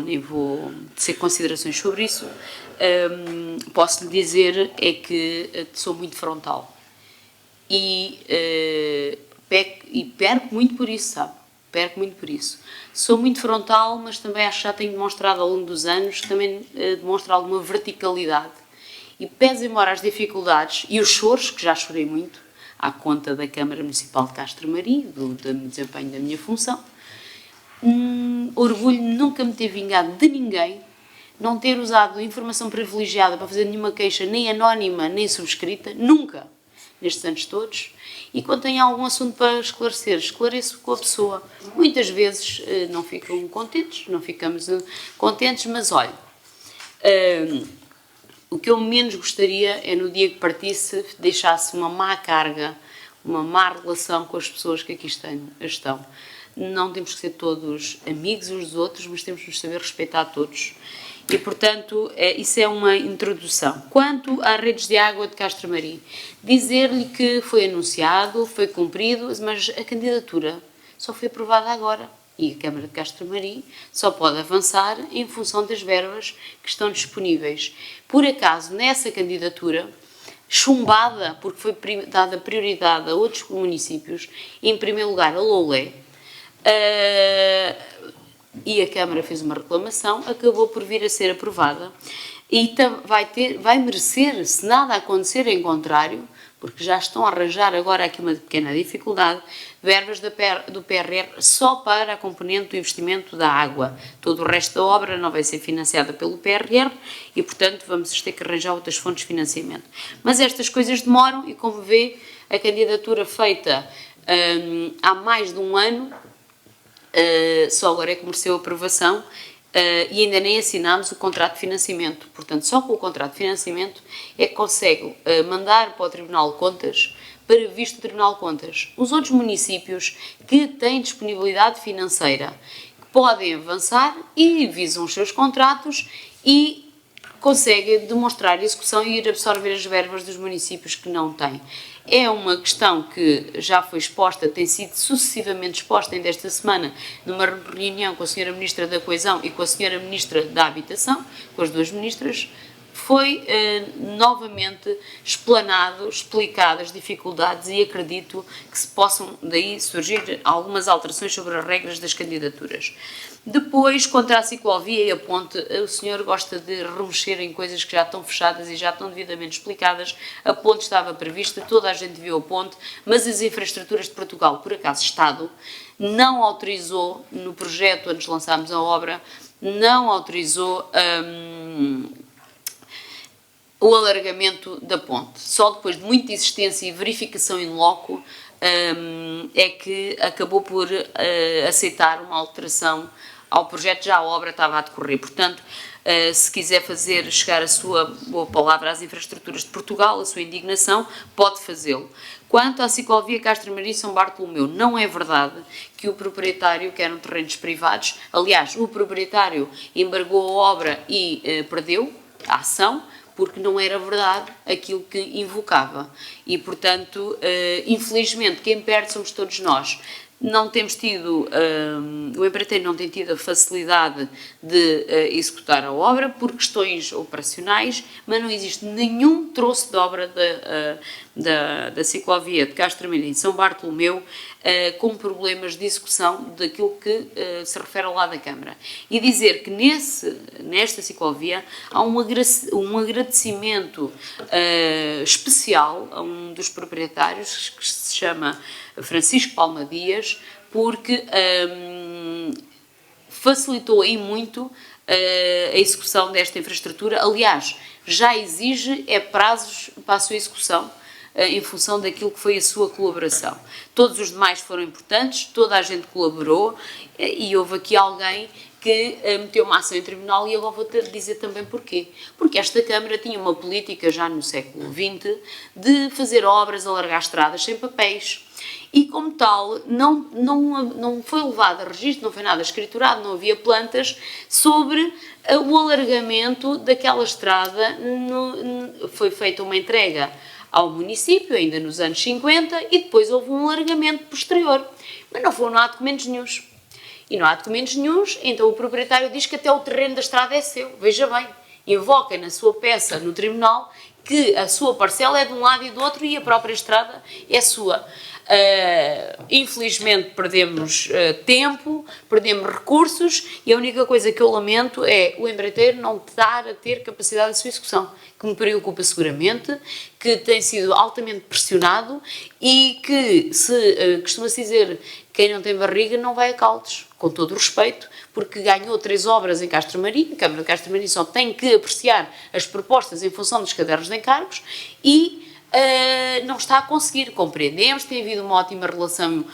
nem vou dizer considerações sobre isso. Posso lhe dizer é que sou muito frontal e perco muito por isso, sabe? Perco muito por isso. Sou muito frontal, mas também acho que já tenho demonstrado ao longo dos anos que também demonstra alguma verticalidade. E pese embora as dificuldades e os choros, que já chorei muito, à conta da Câmara Municipal de Castro Marim, do desempenho da minha função, orgulho nunca me ter vingado de ninguém, não ter usado informação privilegiada para fazer nenhuma queixa, nem anónima, nem subscrita, nunca, nestes anos todos. E quando tenho algum assunto para esclarecer, esclareço com a pessoa. Muitas vezes não ficam contentes, não ficamos contentes, mas olha, o que eu menos gostaria é no dia que partisse, deixasse uma má carga, uma má relação com as pessoas que aqui estão. Não temos que ser todos amigos uns dos outros, mas temos que nos saber respeitar todos. E, portanto, isso é uma introdução. Quanto às redes de água de Castro Marim, dizer-lhe que foi anunciado, foi cumprido, mas a candidatura só foi aprovada agora. E a Câmara de Castro-Marim só pode avançar em função das verbas que estão disponíveis. Por acaso, nessa candidatura, chumbada, porque foi dada prioridade a outros municípios, em primeiro lugar a Loulé, e a Câmara fez uma reclamação, acabou por vir a ser aprovada e vai merecer, se nada acontecer em contrário, porque já estão a arranjar agora aqui uma pequena dificuldade, verbas do PRR só para a componente do investimento da água. Todo o resto da obra não vai ser financiada pelo PRR e, portanto, vamos ter que arranjar outras fontes de financiamento. Mas estas coisas demoram e, como vê, a candidatura feita há mais de um ano, só agora é que mereceu aprovação, e ainda nem assinámos o contrato de financiamento. Portanto, só com o contrato de financiamento é que consegue mandar para o Tribunal de Contas, para visto do Tribunal de Contas. Os outros municípios que têm disponibilidade financeira, que podem avançar e visam os seus contratos e conseguem demonstrar a execução e ir absorver as verbas dos municípios que não têm. É uma questão que já foi exposta, tem sido sucessivamente exposta ainda esta semana, numa reunião com a Sra. Ministra da Coesão e com a Sra. Ministra da Habitação, com as duas ministras, foi novamente explicadas as dificuldades e acredito que se possam daí surgir algumas alterações sobre as regras das candidaturas. Depois, contra a ciclovia e a ponte, o senhor gosta de remexer em coisas que já estão fechadas e já estão devidamente explicadas. A ponte estava prevista, toda a gente viu a ponte, mas as infraestruturas de Portugal, por acaso Estado, não autorizou, no projeto antes de lançarmos a obra, não autorizou o alargamento da ponte. Só depois de muita insistência e verificação in loco é que acabou por aceitar uma alteração ao projeto, já a obra estava a decorrer. Portanto, se quiser fazer chegar a sua boa palavra às infraestruturas de Portugal, a sua indignação, pode fazê-lo. Quanto à ciclovia Castro-Marim-São Bartolomeu, não é verdade que o proprietário quer terrenos privados. Aliás, o proprietário embargou a obra e perdeu a ação, porque não era verdade aquilo que invocava. E, portanto, infelizmente, quem perde somos todos nós. Não temos tido, o empreiteiro não tem tido a facilidade de executar a obra por questões operacionais, mas não existe nenhum troço de obra da ciclovia de Castro-Marim São Bartolomeu com problemas de execução daquilo que se refere ao lado da Câmara. E dizer que nesta ciclovia há um agradecimento especial a um dos proprietários, que se chama Francisco Palma Dias, porque facilitou em muito a execução desta infraestrutura. Aliás, já exige prazos para a sua execução em função daquilo que foi a sua colaboração. Todos os demais foram importantes, toda a gente colaborou e houve aqui alguém que meteu uma ação em tribunal e agora vou ter de dizer também porquê. Porque esta Câmara tinha uma política já no século XX de fazer obras, alargar estradas sem papéis. E como tal, não foi levado a registro, não foi nada escriturado, não havia plantas sobre o alargamento daquela estrada. Foi feita uma entrega ao município, ainda nos anos 50, e depois houve um alargamento posterior. Mas não há documentos nenhuns. E não há documentos nenhuns, então o proprietário diz que até o terreno da estrada é seu. Veja bem, invoca na sua peça no tribunal que a sua parcela é de um lado e do outro e a própria estrada é sua. Infelizmente perdemos tempo, perdemos recursos e a única coisa que eu lamento é o empreiteiro não estar a ter capacidade de sua execução, que me preocupa seguramente, que tem sido altamente pressionado e que, costuma-se dizer, quem não tem barriga não vai a caldos, com todo o respeito, porque ganhou 3 obras em Castro-Marim, a Câmara de Castro-Marim só tem que apreciar as propostas em função dos cadernos de encargos e não está a conseguir. Compreendemos, tem havido uma ótima relação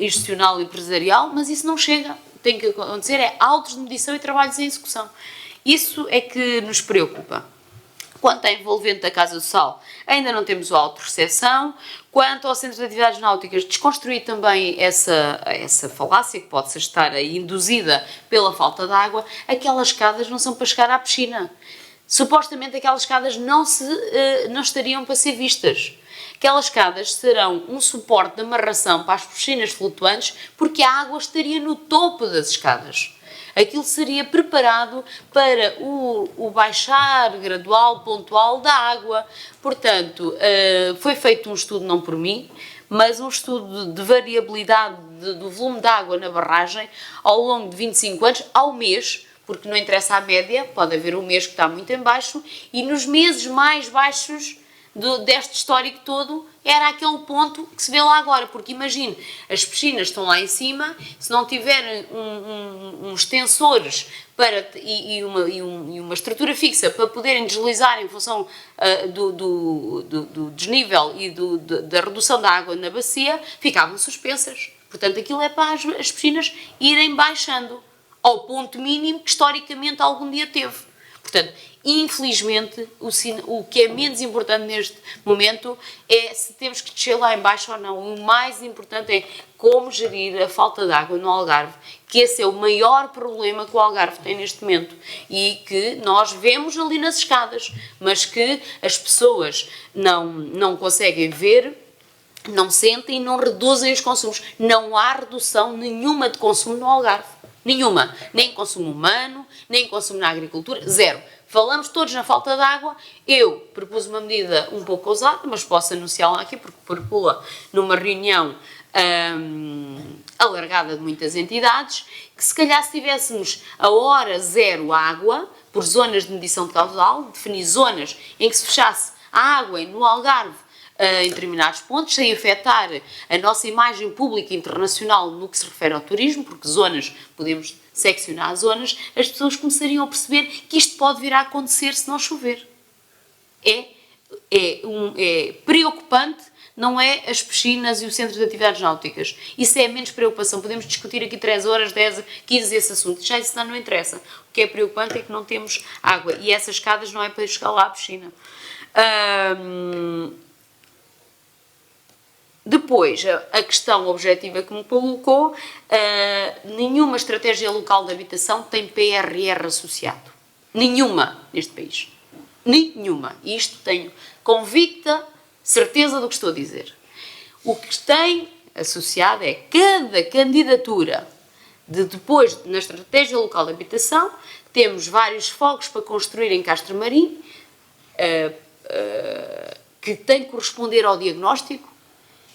institucional e empresarial, mas isso não chega. Tem que acontecer autos de medição e trabalhos em execução. Isso é que nos preocupa. Quanto à envolvente da Casa do Sal, ainda não temos o auto de recepção. Quanto ao Centro de Atividades Náuticas, desconstruir também essa falácia que pode estar aí induzida pela falta de água. Aquelas escadas não são para chegar à piscina. Supostamente aquelas escadas não estariam para ser vistas. Aquelas escadas serão um suporte de amarração para as piscinas flutuantes, porque a água estaria no topo das escadas. Aquilo seria preparado para o baixar gradual, pontual da água. Portanto, foi feito um estudo, não por mim, mas um estudo de variabilidade do volume de água na barragem ao longo de 25 anos, ao mês, porque não interessa a média, pode haver um mês que está muito em baixo, e nos meses mais baixos deste histórico todo, era aquele ponto que se vê lá agora, porque imagine, as piscinas estão lá em cima, se não tiverem uns tensores e uma estrutura fixa para poderem deslizar em função do desnível e da redução da água na bacia, ficavam suspensas. Portanto, aquilo é para as piscinas irem baixando ao ponto mínimo que historicamente algum dia teve. Portanto, infelizmente, o que é menos importante neste momento é se temos que descer lá em baixo ou não. O mais importante é como gerir a falta de água no Algarve, que esse é o maior problema que o Algarve tem neste momento e que nós vemos ali nas escadas, mas que as pessoas não conseguem ver, não sentem e não reduzem os consumos. Não há redução nenhuma de consumo no Algarve. Nenhuma. Nem consumo humano, nem consumo na agricultura. Zero. Falamos todos na falta de água. Eu propus uma medida um pouco ousada, mas posso anunciá-la aqui, porque propô-la numa reunião alargada de muitas entidades, que se calhar se tivéssemos a hora zero água, por zonas de medição de caudal, definir zonas em que se fechasse a água no Algarve em determinados pontos, sem afetar a nossa imagem pública internacional no que se refere ao turismo, porque zonas, podemos seccionar zonas, as pessoas começariam a perceber que isto pode vir a acontecer se não chover. É preocupante, não é as piscinas e o centro de atividades náuticas. Isso é menos preocupação. Podemos discutir aqui 3 horas, 10, 15 esse assunto. Já isso não interessa. O que é preocupante é que não temos água. E essas escadas não é para chegar lá à piscina. Depois, a questão objetiva que me colocou, nenhuma estratégia local de habitação tem PRR associado. Nenhuma neste país. Nenhuma. E isto tenho convicta certeza do que estou a dizer. O que tem associado é cada candidatura depois, na estratégia local de habitação, temos vários fogos para construir em Castro Marim, que tem que corresponder ao diagnóstico.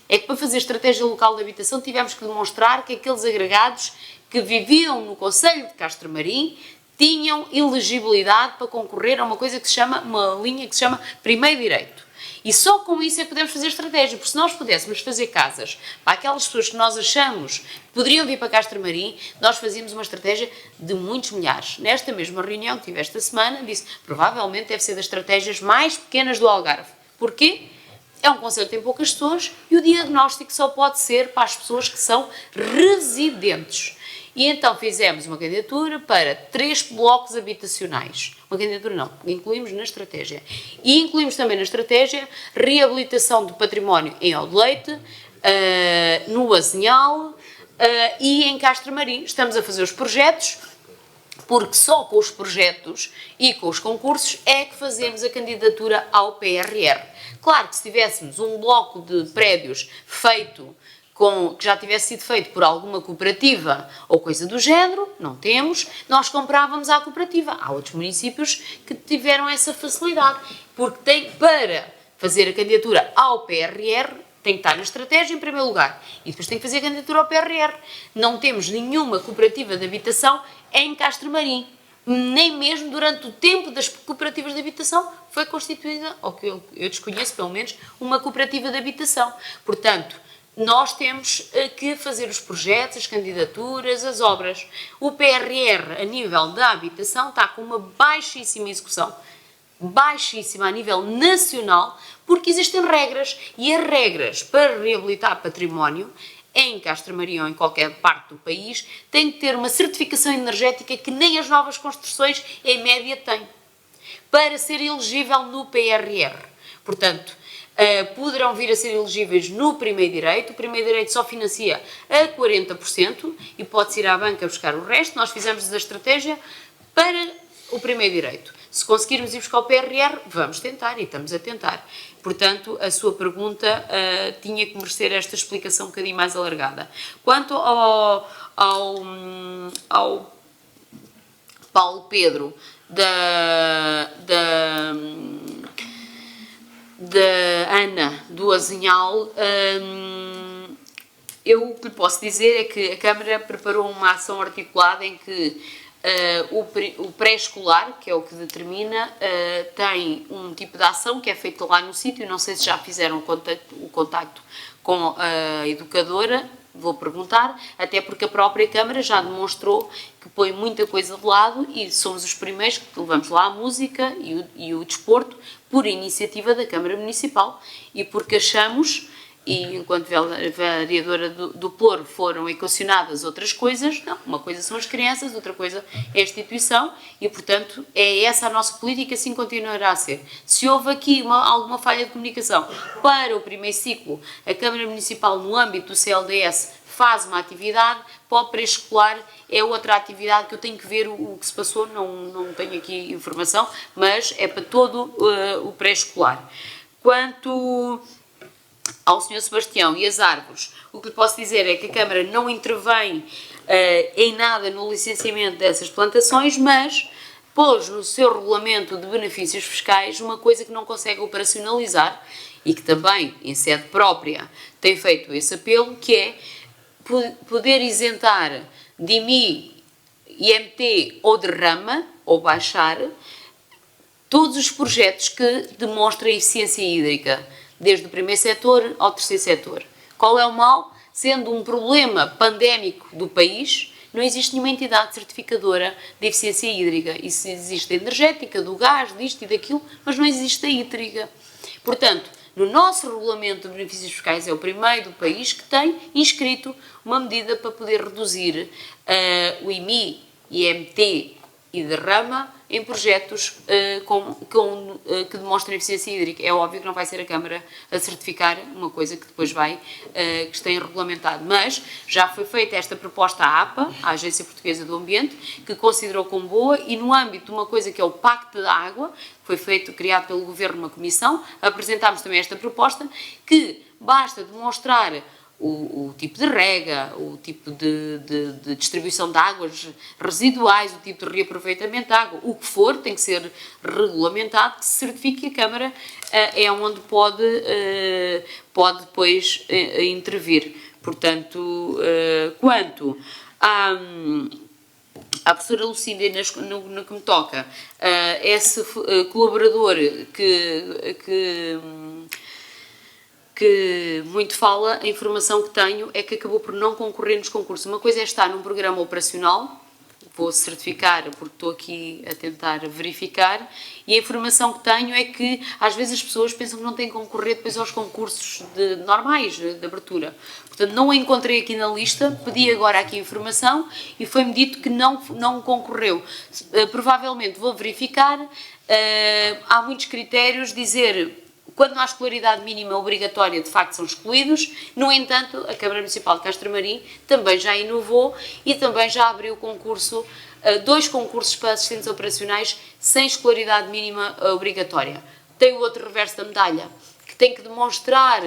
É que para fazer estratégia local de habitação tivemos que demonstrar que aqueles agregados que viviam no concelho de Castro Marim tinham elegibilidade para concorrer a uma coisa que se chama, uma linha que se chama primeiro direito. E só com isso é que podemos fazer estratégia, porque se nós pudéssemos fazer casas para aquelas pessoas que nós achamos que poderiam vir para Castro Marim, nós fazíamos uma estratégia de muitos milhares. Nesta mesma reunião que tive esta semana, disse, provavelmente deve ser das estratégias mais pequenas do Algarve. Porquê? É um concelho que tem poucas pessoas e o diagnóstico só pode ser para as pessoas que são residentes. E então fizemos uma candidatura para 3 blocos habitacionais. Uma candidatura não, incluímos na estratégia. E incluímos também na estratégia reabilitação do património em Odeleite, no Azinhal e em Castro Marim. Estamos a fazer os projetos, porque só com os projetos e com os concursos é que fazemos a candidatura ao PRR. Claro que se tivéssemos um bloco de prédios feito que já tivesse sido feito por alguma cooperativa ou coisa do género, não temos, nós comprávamos à cooperativa. Há outros municípios que tiveram essa facilidade, porque para fazer a candidatura ao PRR tem que estar na estratégia em primeiro lugar e depois tem que fazer a candidatura ao PRR. Não temos nenhuma cooperativa de habitação em Castro Marim. Nem mesmo durante o tempo das cooperativas de habitação foi constituída, ou que eu desconheço pelo menos, uma cooperativa de habitação. Portanto, nós temos que fazer os projetos, as candidaturas, as obras. O PRR, a nível da habitação, está com uma baixíssima execução. Baixíssima a nível nacional, porque existem regras. E as regras para reabilitar património em Castro Marim ou em qualquer parte do país, tem que ter uma certificação energética que nem as novas construções, em média, têm, para ser elegível no PRR. Portanto, poderão vir a ser elegíveis no primeiro direito. O primeiro direito só financia a 40% e pode-se ir à banca buscar o resto. Nós fizemos a estratégia para o primeiro direito. Se conseguirmos ir buscar o PRR, vamos tentar e estamos a tentar. Portanto, a sua pergunta tinha que merecer esta explicação um bocadinho mais alargada. Quanto ao Paulo Pedro da Ana do Azinhal, eu o que lhe posso dizer é que a Câmara preparou uma ação articulada em que o pré-escolar, que é o que determina, tem um tipo de ação que é feito lá no sítio. Não sei se já fizeram o contacto com a educadora, vou perguntar, até porque a própria Câmara já demonstrou que põe muita coisa de lado e somos os primeiros que levamos lá a música e o desporto por iniciativa da Câmara Municipal e porque achamos, e enquanto vereadora do Pelouro foram equacionadas outras coisas, não, uma coisa são as crianças, outra coisa é a instituição e, portanto, é essa a nossa política, assim continuará a ser. Se houve aqui alguma falha de comunicação para o primeiro ciclo, a Câmara Municipal, no âmbito do CLDS, faz uma atividade, para o pré-escolar é outra atividade que eu tenho que ver o que se passou, não tenho aqui informação, mas é para todo o pré-escolar. Quanto ao Sr. Sebastião e as árvores, o que lhe posso dizer é que a Câmara não intervém em nada no licenciamento dessas plantações, mas pôs no seu regulamento de benefícios fiscais uma coisa que não consegue operacionalizar e que também, em sede própria, tem feito esse apelo, que é poder isentar de IMI, IMT ou de rama, ou baixar, todos os projetos que demonstrem eficiência hídrica, desde o primeiro setor ao terceiro setor. Qual é o mal? Sendo um problema pandémico do país, não existe nenhuma entidade certificadora de eficiência hídrica. Isso existe a energética, do gás, disto e daquilo, mas não existe a hídrica. Portanto, no nosso regulamento de benefícios fiscais é o primeiro do país que tem inscrito uma medida para poder reduzir o IMI, IMT e derrama em projetos que demonstrem eficiência hídrica. É óbvio que não vai ser a Câmara a certificar uma coisa que depois que esteja regulamentado, mas já foi feita esta proposta à APA, à Agência Portuguesa do Ambiente, que considerou como boa e no âmbito de uma coisa que é o Pacto da Água, foi criado pelo Governo uma comissão, apresentámos também esta proposta, que basta demonstrar o tipo de rega, o tipo de distribuição de águas residuais, o tipo de reaproveitamento de água, o que for, tem que ser regulamentado, que se certifique que a Câmara é onde pode depois intervir. Portanto, quanto à professora Lucíndia, no que me toca, esse colaborador que muito fala, a informação que tenho é que acabou por não concorrer nos concursos. Uma coisa é estar num programa operacional, vou certificar porque estou aqui a tentar verificar, e a informação que tenho é que às vezes as pessoas pensam que não têm que concorrer depois aos concursos normais de abertura. Portanto, não a encontrei aqui na lista, pedi agora aqui a informação e foi-me dito que não concorreu. Provavelmente vou verificar, há muitos critérios, dizer quando não há escolaridade mínima obrigatória, de facto são excluídos. No entanto, a Câmara Municipal de Castramarim também já inovou e também já abriu concurso, 2 concursos para assistentes operacionais sem escolaridade mínima obrigatória. Tem o outro reverso da medalha, que tem que demonstrar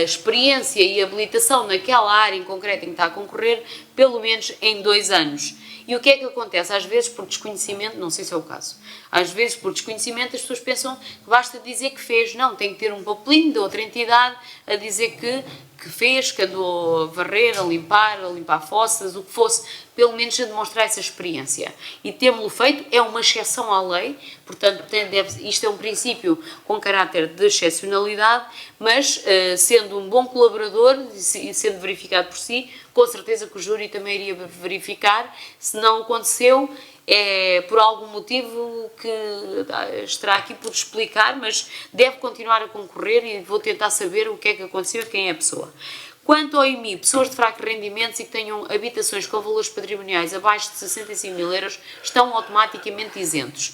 experiência e habilitação naquela área em concreto em que está a concorrer, pelo menos em 2 anos. E o que é que acontece? Às vezes, por desconhecimento, não sei se é o caso, às vezes, por desconhecimento, as pessoas pensam que basta dizer que fez. Não, tem que ter um papelinho de outra entidade a dizer que fez, que andou a varrer, a limpar fossas, o que fosse, pelo menos a demonstrar essa experiência. E temos-lo feito, é uma exceção à lei, portanto, isto é um princípio com caráter de excepcionalidade, mas sendo um bom colaborador e sendo verificado por si, com certeza que o júri também iria verificar. Se não aconteceu, é por algum motivo que estará aqui por explicar, mas deve continuar a concorrer e vou tentar saber o que é que aconteceu e quem é a pessoa. Quanto ao IMI, pessoas de fracos rendimentos e que tenham habitações com valores patrimoniais abaixo de 65 mil euros estão automaticamente isentos.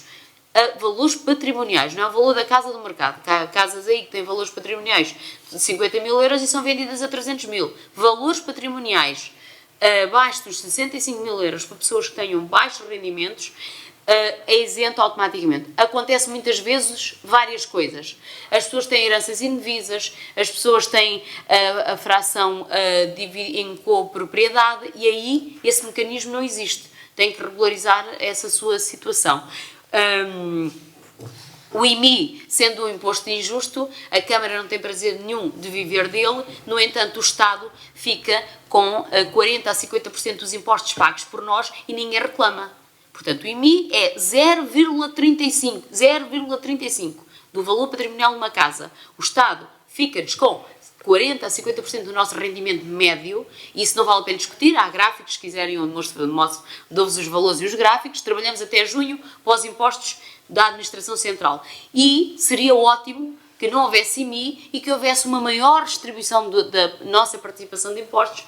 Valores patrimoniais, não é o valor da casa do mercado. Há casas aí que têm valores patrimoniais de 50 mil euros e são vendidas a 300 mil. Valores patrimoniais abaixo dos 65 mil euros para pessoas que tenham baixos rendimentos, é isento automaticamente. Acontece muitas vezes várias coisas. As pessoas têm heranças indevisas, as pessoas têm a fração em copropriedade e aí esse mecanismo não existe. Tem que regularizar essa sua situação. O IMI, sendo um imposto injusto, a Câmara não tem prazer nenhum de viver dele, no entanto o Estado fica com 40% a 50% dos impostos pagos por nós e ninguém reclama. Portanto, o IMI é 0,35% do valor patrimonial de uma casa. O Estado fica-nos com 40% a 50% do nosso rendimento médio, e isso não vale a pena discutir, há gráficos, se quiserem, onde dou-vos os valores e os gráficos, trabalhamos até junho pós impostos da Administração Central. E seria ótimo que não houvesse IMI e que houvesse uma maior distribuição da nossa participação de impostos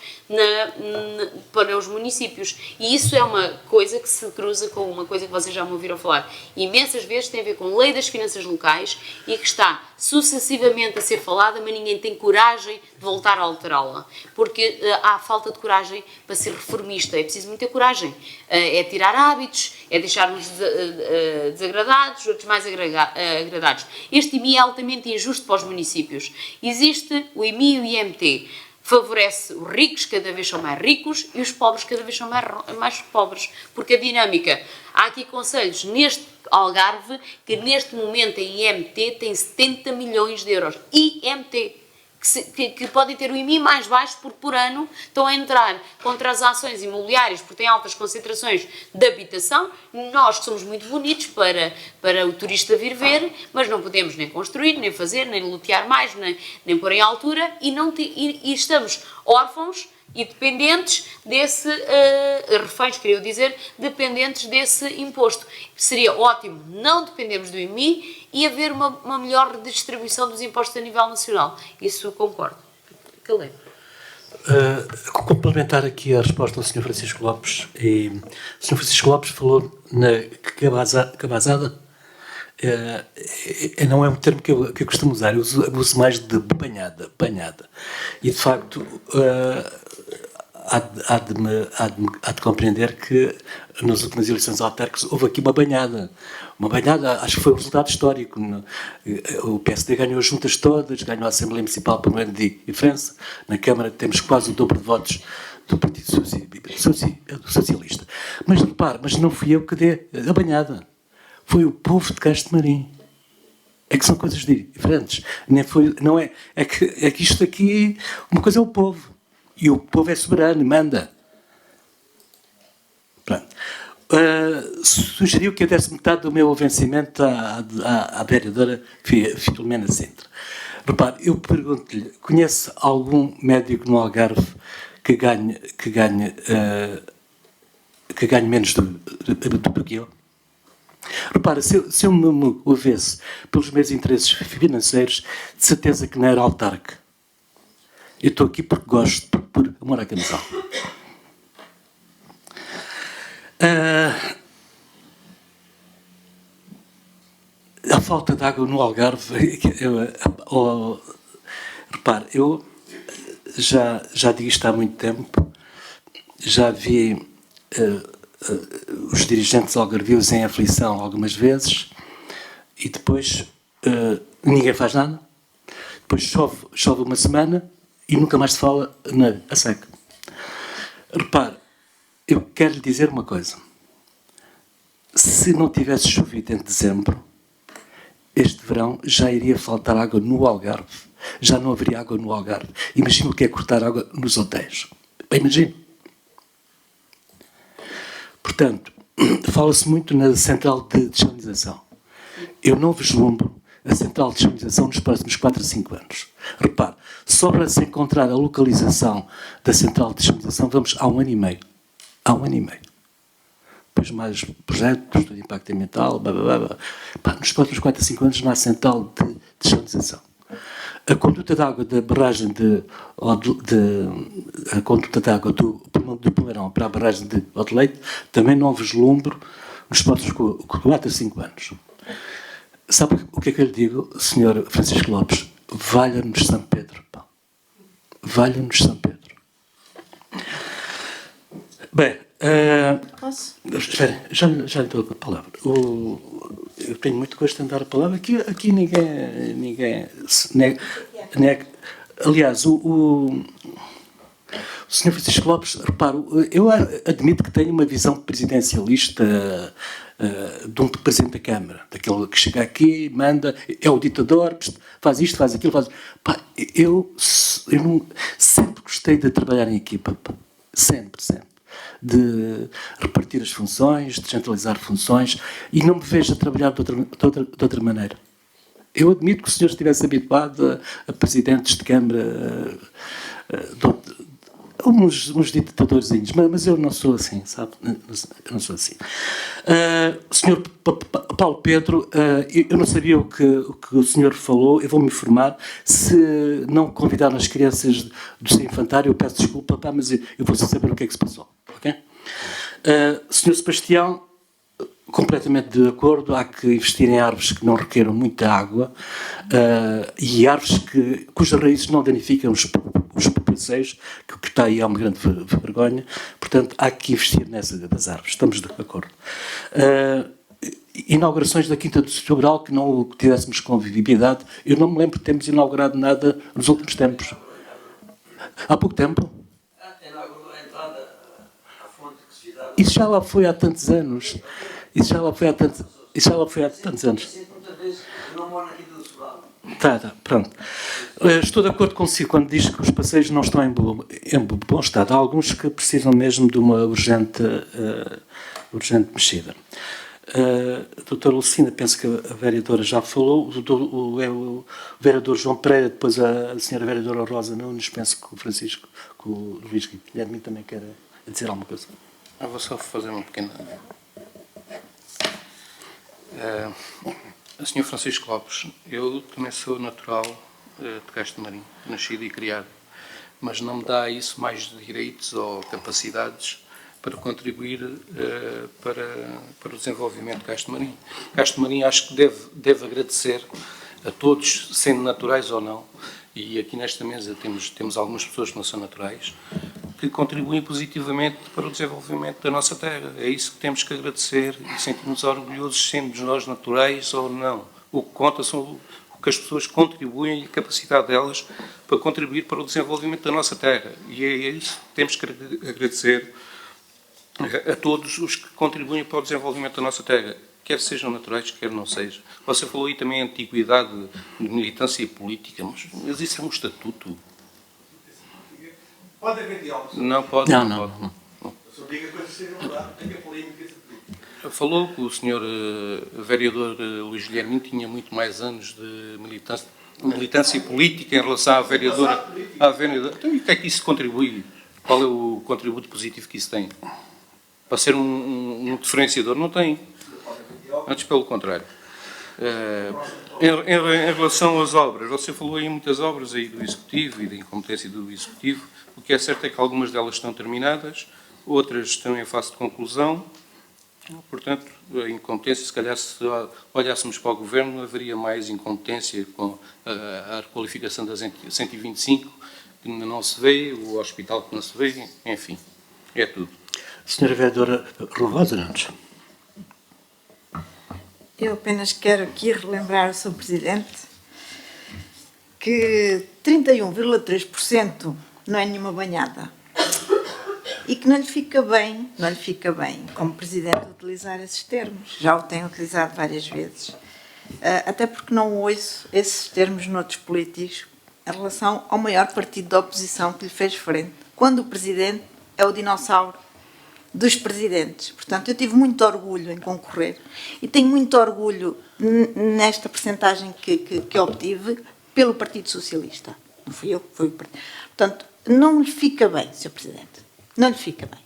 para os municípios. E isso é uma coisa que se cruza com uma coisa que vocês já me ouviram falar imensas vezes, tem a ver com a Lei das Finanças Locais e que está sucessivamente a ser falada, mas ninguém tem coragem de voltar a alterá-la. Porque há falta de coragem para ser reformista. É preciso muita coragem. É tirar hábitos, é deixar-nos desagradados, outros mais agradados. Este IMI é altamente injusto para os municípios. Existe o IMI e o IMT. Favorece os ricos, cada vez são mais ricos, e os pobres cada vez são mais pobres. Porque a dinâmica... Há aqui conselhos neste Algarve que neste momento a IMT tem 70 milhões de euros. IMT. Que podem ter o IMI mais baixo porque por ano estão a entrar contra as ações imobiliárias porque têm altas concentrações de habitação. Nós que somos muito bonitos para o turista vir ver, mas não podemos nem construir, nem fazer, nem lotear mais, nem pôr em altura e estamos órfãos e dependentes desse, reféns, queria dizer, dependentes desse imposto. Seria ótimo não dependermos do IMI e haver uma melhor distribuição dos impostos a nível nacional. Isso eu concordo. Calei. Complementar aqui a resposta do Sr. Francisco Lopes. O Sr. Francisco Lopes falou na cabazada. Não é um termo que eu costumo usar, eu uso mais de banhada. E, de facto, há de compreender que nas últimas eleições autárquicas houve aqui uma banhada. Acho que foi um resultado histórico. O PSD ganhou as juntas todas, ganhou a Assembleia Municipal por grande diferença. Na Câmara temos quase o dobro de votos do Partido Socialista. Mas repare, não fui eu que dei a banhada. Foi o povo de Castro Marim. É que são coisas diferentes. É que isto aqui, uma coisa é o povo. E o povo é soberano, manda. Pronto. Sugeriu que eu desse metade do meu vencimento à vereadora Filomena Sintra. Repare, eu pergunto-lhe, conhece algum médico no Algarve que ganhe menos do que eu? Repara, se eu me movesse pelos meus interesses financeiros, de certeza que não era autarca. Eu estou aqui porque gosto, por amor à camisola. A falta de água no Algarve, repare, eu já digo isto há muito tempo, já vi os dirigentes algarvios em aflição algumas vezes e depois ninguém faz nada, depois chove uma semana e nunca mais se fala a seca. Repare, eu quero lhe dizer uma coisa. Se não tivesse chovido em dezembro, este verão já iria faltar água no Algarve. Já não haveria água no Algarve. Imagina o que é cortar água nos hotéis. Bem, imagina. Portanto, fala-se muito na central de desalinização. Eu não vislumbro a central de desalinização nos próximos 4 a 5 anos. Repare, só para se encontrar a localização da central de desalinização vamos há 1 ano e meio. Há 1 ano e meio. Depois mais projetos de impacto ambiental, nos próximos 4 a 5 anos não há central de desalinização. A conduta de água da barragem a conduta de água do Pomerão para a barragem de Odeleite também não vislumbro nos próximos 4 a 5 anos. Sabe o que é que eu lhe digo, Sr. Francisco Lopes? Valha-nos São Pedro. Valha-nos São Pedro. Bem, Posso? Espera, já lhe dou a palavra. Eu tenho muito gosto em dar a palavra. Aqui ninguém se nega. Aliás, o Sr. Francisco Lopes, reparo, eu admito que tenho uma visão presidencialista de um Presidente da Câmara, daquele que chega aqui, manda, é o ditador, faz isto, faz aquilo, faz... Pá, eu sempre gostei de trabalhar em equipa, pá. Sempre. De repartir as funções, de centralizar funções, e não me vejo a trabalhar de outra maneira. Eu admito que o senhor estivesse habituado a presidentes de Câmara, uns ditadorzinhos, mas eu não sou assim, sabe? Eu não sou assim. O senhor Paulo Pedro, eu não sabia o que o senhor falou, eu vou-me informar. Se não convidaram as crianças do seu infantário, eu peço desculpa, pá, mas eu vou saber o que é que se passou. Okay? Senhor Sebastião, completamente de acordo, há que investir em árvores que não requeram muita água e árvores cujas raízes não danificam os papaceiros, que o que está aí é uma grande vergonha. Portanto, há que investir nessa das árvores, estamos de acordo. Inaugurações da Quinta do Sobral que não tivéssemos convivialidade, eu não me lembro de termos inaugurado nada nos últimos tempos. Há pouco tempo? Isso já lá foi há tantos anos. Isso já lá foi há tantos anos. Tá, pronto. Estou de acordo consigo quando diz que os passeios não estão em bom estado. Há alguns que precisam mesmo de uma urgente mexida. A doutora Lucina, penso que a vereadora já falou, o vereador João Pereira, depois a senhora vereadora Rosa Nunes, penso que o Francisco, que o Luís Guilherme também quer dizer alguma coisa. Eu vou só fazer uma pequena... Sr. Francisco Lopes, eu também sou natural de Castro Marim, nascido e criado, mas não me dá isso mais direitos ou capacidades para contribuir para o desenvolvimento de Castro Marim. Castro Marim acho que deve agradecer a todos, sendo naturais ou não, e aqui nesta mesa temos algumas pessoas que não são naturais, que contribuem positivamente para o desenvolvimento da nossa terra. É isso que temos que agradecer e sentimos orgulhosos, sendo nós naturais ou não. O que conta são o que as pessoas contribuem e a capacidade delas para contribuir para o desenvolvimento da nossa terra. E é isso que temos que agradecer a todos os que contribuem para o desenvolvimento da nossa terra, quer sejam naturais, quer não sejam. Você falou aí também a antiguidade de militância política, mas isso é um estatuto. Pode haver diálogo. Não pode. Não. Só diga quando seja verdade, tenha polémica. Falou que o senhor vereador Luís Guilherme tinha muito mais anos de militância política em relação à vereadora. Então, e o que é que isso contribui? Qual é o contributo positivo que isso tem? Para ser um diferenciador? Não tem. Antes, pelo contrário. Em relação às obras, você falou aí muitas obras aí do Executivo e da incompetência do Executivo. O que é certo é que algumas delas estão terminadas, outras estão em fase de conclusão. Portanto, a incompetência, se calhar, se olhássemos para o Governo, haveria mais incompetência com a requalificação das 125, que ainda não se vê, o hospital que não se vê, enfim, é tudo. Senhora vereadora Rosa Nunes. Eu apenas quero aqui relembrar ao Sr. Presidente que 31,3% não é nenhuma banhada e que não lhe fica bem, como Presidente, utilizar esses termos. Já o tenho utilizado várias vezes, até porque não ouço esses termos noutros políticos em relação ao maior partido da oposição que lhe fez frente, quando o Presidente é o dinossauro dos presidentes. Portanto, eu tive muito orgulho em concorrer e tenho muito orgulho nesta percentagem que obtive pelo Partido Socialista. Não fui eu, foi o Partido. Portanto, não lhe fica bem, Sr. Presidente. Não lhe fica bem.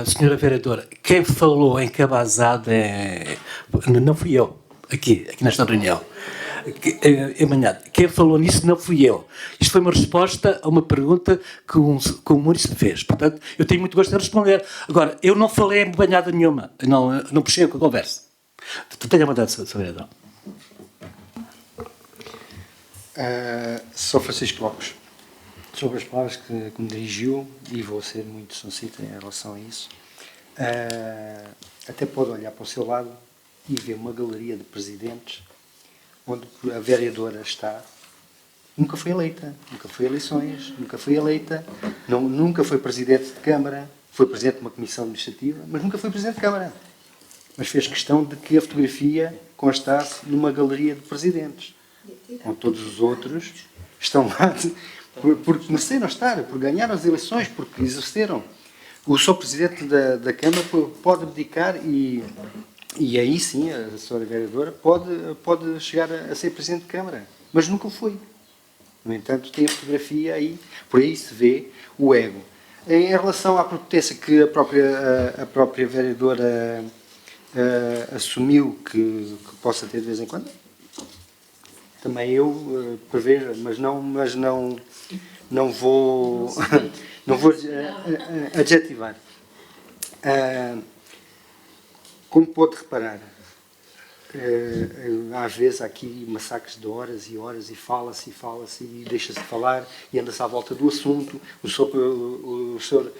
Senhora vereadora, quem falou em cabazada não fui eu, aqui nesta reunião. Quem falou nisso não fui eu. Isto foi uma resposta a uma pergunta que o Maurício fez. Portanto, eu tenho muito gosto de responder. Agora, eu não falei em banhada nenhuma. Não puxei a conversa. Tenha mandado, Sr. Vereador. Sr. Francisco Lopes, sobre as palavras que me dirigiu, e vou ser muito sucinto em relação a isso. Até pode olhar para o seu lado e ver uma galeria de presidentes onde a vereadora está. Nunca foi eleita, nunca foi eleições, nunca foi eleita, nunca foi presidente de Câmara, foi presidente de uma comissão administrativa, mas nunca foi presidente de Câmara. Mas fez questão de que a fotografia constasse numa galeria de presidentes, onde todos os outros estão lá porque mereceram estar, por ganhar as eleições, porque exerceram. O Sr. Presidente da Câmara pode abdicar e aí sim a senhora vereadora pode chegar a ser Presidente de Câmara, mas nunca foi. No entanto, tem a fotografia aí, por aí se vê o ego. Em relação à prepotência que a própria vereadora assumiu que possa ter de vez em quando, também eu prevejo, mas não vou adjetivar. Como pode reparar, às vezes há aqui massacres de horas e horas e fala-se e deixa-se de falar e anda-se à volta do assunto. O senhor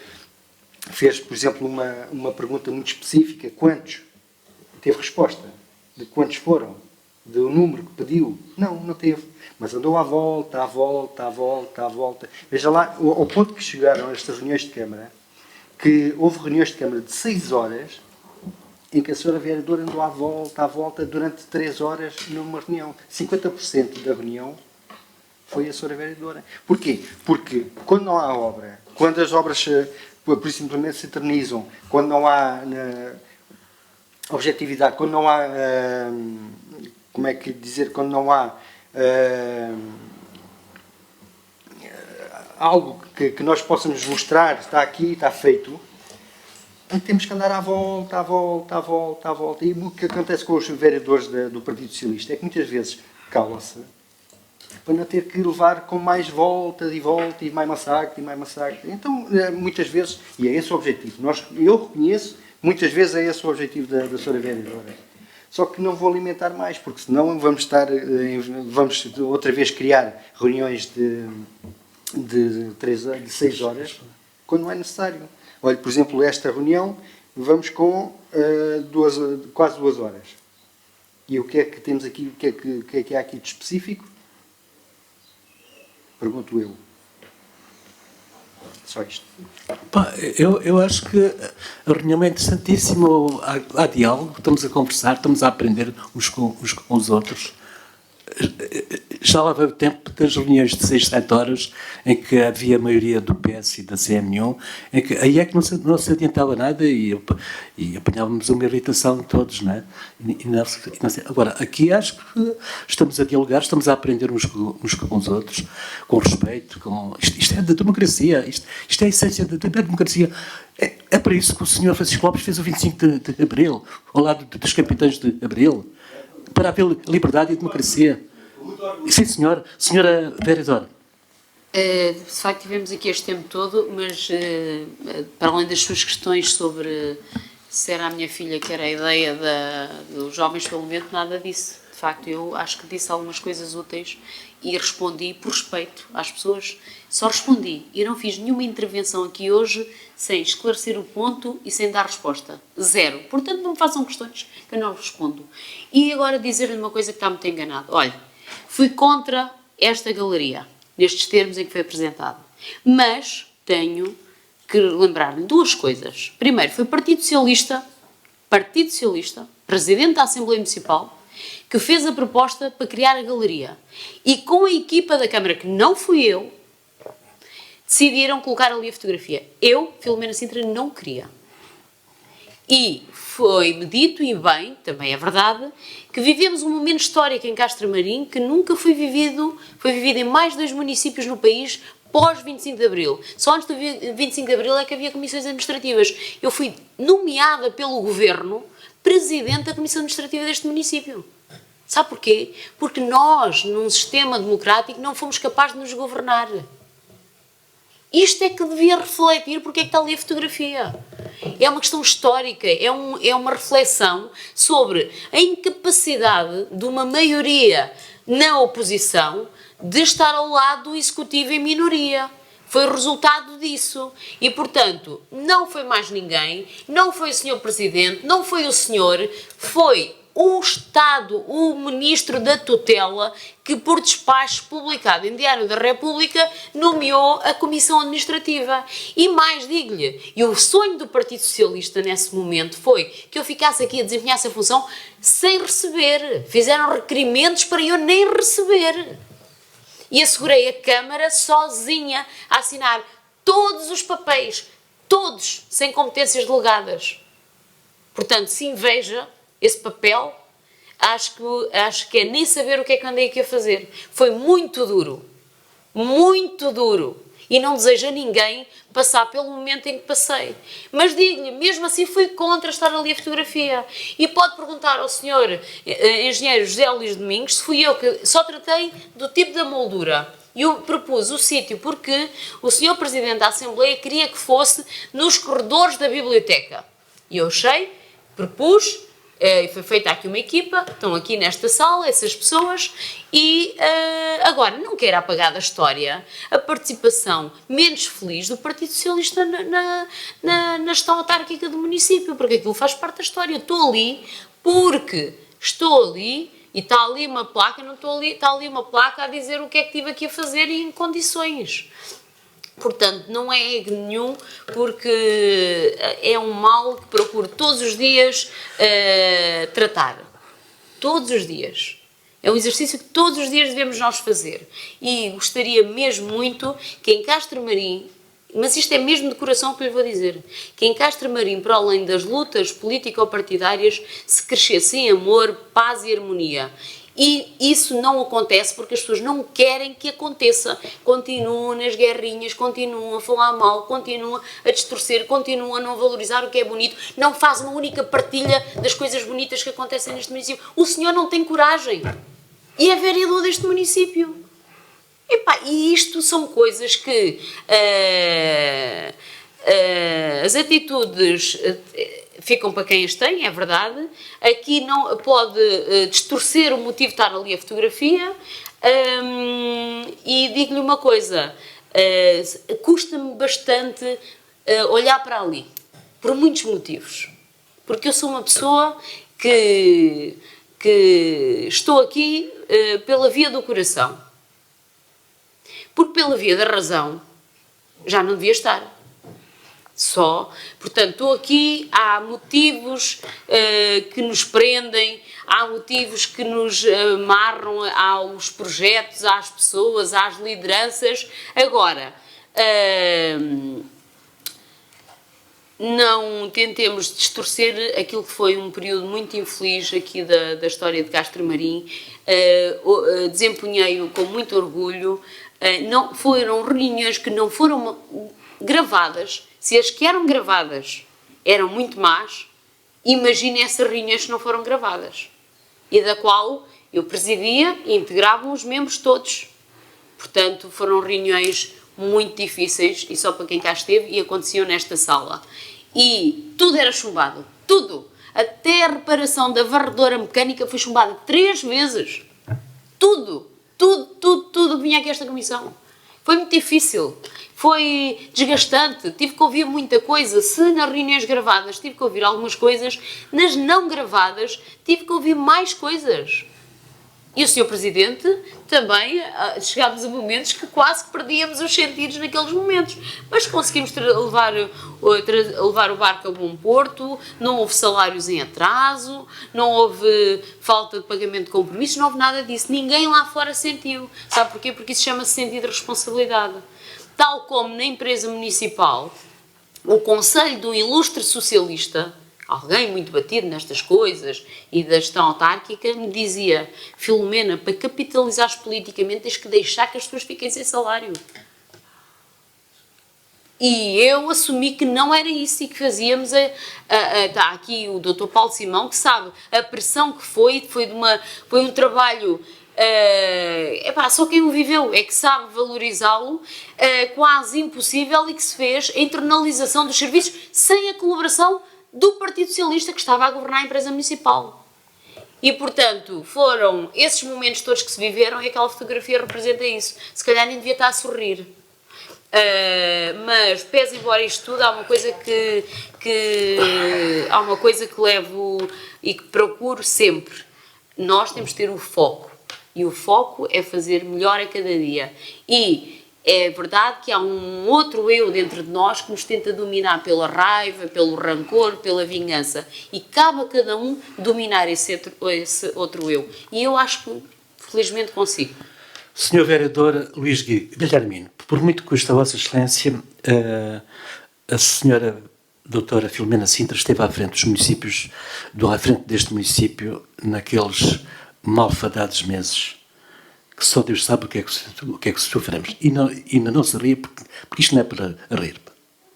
fez, por exemplo, uma pergunta muito específica: quantos? Teve resposta de quantos foram? Do número que pediu? Não teve. Mas andou à volta. Veja lá, ao ponto que chegaram estas reuniões de Câmara, que houve reuniões de Câmara de 6 horas, em que a senhora vereadora andou à volta, durante 3 horas numa reunião. 50% da reunião foi a senhora vereadora. Porquê? Porque quando não há obra, quando as obras por simplesmente se eternizam, quando não há objetividade, quando não há, como é que dizer, quando não há algo que nós possamos mostrar, está aqui, está feito, temos que andar à volta. E o que acontece com os vereadores do Partido Socialista é que muitas vezes calam-se para não ter que levar com mais volta e mais massacre. Então, muitas vezes, e é esse o objetivo, eu reconheço, muitas vezes é esse o objetivo da senhora vereadora. Só que não vou alimentar mais, porque senão vamos outra vez criar reuniões de 6 horas, quando não é necessário. Olha, por exemplo, esta reunião, vamos com quase 2 horas. E o que é que temos aqui, o que é que há aqui de específico? Pergunto eu. Só isto. Eu acho que a reunião é interessantíssima, há diálogo, estamos a conversar, estamos a aprender uns com os outros. Já lá veio o tempo das reuniões de 6, 7 horas, em que havia a maioria do PS e da CMU, em que aí é que não se adiantava nada e apanhávamos uma irritação de todos, não é? Agora, aqui acho que estamos a dialogar, estamos a aprender uns com os outros, com respeito, isto é da democracia, isto é a essência da democracia. É para isso que o Sr. Francisco Lopes fez o 25 de Abril, ao lado dos capitães de Abril, para haver liberdade e democracia. Sim, senhora vereadora. De facto, tivemos aqui este tempo todo, mas para além das suas questões sobre se era a minha filha que era a ideia dos jovens pelo momento, nada disso. De facto, eu acho que disse algumas coisas úteis e respondi por respeito às pessoas. Só respondi e não fiz nenhuma intervenção aqui hoje sem esclarecer o ponto e sem dar resposta. 0. Portanto, não me façam questões que eu não respondo. E agora dizer-lhe uma coisa que está muito enganado. Olha, fui contra esta galeria, nestes termos em que foi apresentada. Mas tenho que lembrar-lhe 2 coisas. Primeiro, foi Partido Socialista, Presidente da Assembleia Municipal, que fez a proposta para criar a galeria. E com a equipa da Câmara, que não fui eu, decidiram colocar ali a fotografia. Eu, Filomena Sintra, não queria. E foi-me dito, e bem, também é verdade, que vivemos um momento histórico em Castro Marim que nunca foi vivido em mais de 2 municípios no país pós 25 de Abril. Só antes do 25 de Abril é que havia comissões administrativas. Eu fui nomeada pelo Governo Presidente da Comissão Administrativa deste município. Sabe porquê? Porque nós, num sistema democrático, não fomos capazes de nos governar. Isto é que devia refletir porque é que está ali a fotografia. É uma questão histórica, é uma reflexão sobre a incapacidade de uma maioria na oposição de estar ao lado do executivo em minoria. Foi o resultado disso. E, portanto, não foi mais ninguém, não foi o Sr. Presidente, não foi o senhor, foi o Estado, o Ministro da Tutela, que por despacho publicado em Diário da República nomeou a Comissão Administrativa. E mais, digo-lhe, e o sonho do Partido Socialista nesse momento foi que eu ficasse aqui a desempenhar essa função sem receber. Fizeram requerimentos para eu nem receber. E assegurei a Câmara sozinha a assinar todos os papéis, todos, sem competências delegadas. Portanto, se inveja esse papel, acho que é nem saber o que é que andei aqui a fazer. Foi muito duro, e não desejo a ninguém passar pelo momento em que passei. Mas digo-lhe, mesmo assim fui contra estar ali a fotografia. E pode perguntar ao senhor engenheiro José Luís Domingos se fui eu que só tratei do tipo da moldura. E eu propus o sítio porque o senhor Presidente da Assembleia queria que fosse nos corredores da biblioteca. E eu achei, propus, e foi feita aqui uma equipa, estão aqui nesta sala essas pessoas, e agora não quero apagar da história a participação menos feliz do Partido Socialista na gestão autárquica do município, porque aquilo faz parte da história. Estou ali porque estou ali e está ali uma placa, não estou ali, está ali uma placa a dizer o que é que estive aqui a fazer e em condições. Portanto, não é ego nenhum, porque é um mal que procuro todos os dias tratar. Todos os dias. É um exercício que todos os dias devemos nós fazer. E gostaria mesmo muito que em Castro Marim, mas isto é mesmo de coração que lhe vou dizer, que em Castro Marim, para além das lutas político-partidárias, se crescesse em amor, paz e harmonia. E isso não acontece porque as pessoas não querem que aconteça. Continuam nas guerrinhas, continuam a falar mal, continuam a distorcer, continuam a não valorizar o que é bonito, não faz uma única partilha das coisas bonitas que acontecem neste município. O senhor não tem coragem. E é vereador deste município. E isto são coisas que as atitudes ficam para quem as tem, é verdade. Aqui não pode distorcer o motivo de estar ali a fotografia. E digo-lhe uma coisa, custa-me bastante olhar para ali, por muitos motivos. Porque eu sou uma pessoa que estou aqui pela via do coração. Porque pela via da razão já não devia estar. Portanto, estou aqui, há motivos que nos prendem, há motivos que nos amarram aos projetos, às pessoas, às lideranças. Agora, não tentemos distorcer aquilo que foi um período muito infeliz aqui da história de Castro Marim. Desempenhei-o com muito orgulho. Não foram reuniões que não foram gravadas. Se as que eram gravadas eram muito más, imagine essas reuniões que não foram gravadas. E da qual eu presidia e integrava os membros todos. Portanto, foram reuniões muito difíceis e só para quem cá esteve, e aconteciam nesta sala. E tudo era chumbado. Tudo. Até a reparação da varredora mecânica foi chumbada 3 vezes. Tudo vinha aqui a esta comissão. Foi muito difícil. Foi desgastante, tive que ouvir muita coisa. Se nas reuniões gravadas tive que ouvir algumas coisas, nas não gravadas tive que ouvir mais coisas. E o Sr. Presidente também, chegámos a momentos que quase que perdíamos os sentidos naqueles momentos. Mas conseguimos levar o barco a bom porto, não houve salários em atraso, não houve falta de pagamento de compromissos, não houve nada disso. Ninguém lá fora sentiu. Sabe porquê? Porque isso chama-se sentido de responsabilidade. Tal como na empresa municipal, o conselho de um ilustre socialista, alguém muito batido nestas coisas e da gestão autárquica, me dizia: Filomena, para capitalizares politicamente tens que deixar que as pessoas fiquem sem salário. E eu assumi que não era isso e que fazíamos. Está aqui o Dr. Paulo Simão, que sabe a pressão que foi um trabalho. Só quem o viveu é que sabe valorizá-lo, quase impossível, e que se fez a internalização dos serviços sem a colaboração do Partido Socialista que estava a governar a empresa municipal. E, portanto, foram esses momentos todos que se viveram, e aquela fotografia representa isso. Se calhar nem devia estar a sorrir. Mas, pese embora isto tudo, há uma coisa há uma coisa que levo e que procuro sempre. Nós temos de ter o foco. E o foco é fazer melhor a cada dia. E é verdade que há um outro eu dentro de nós que nos tenta dominar pela raiva, pelo rancor, pela vingança. E cabe a cada um dominar esse outro eu. E eu acho que, felizmente, consigo. Senhor Vereador Luís Guilhermino, por muito que custa a Vossa Excelência, a senhora doutora Filomena Sintra esteve à frente dos municípios, à frente deste município, naqueles malfadados meses, que só Deus sabe o que é que sofremos. E ainda não se ri, porque isto não é para rir. Pá.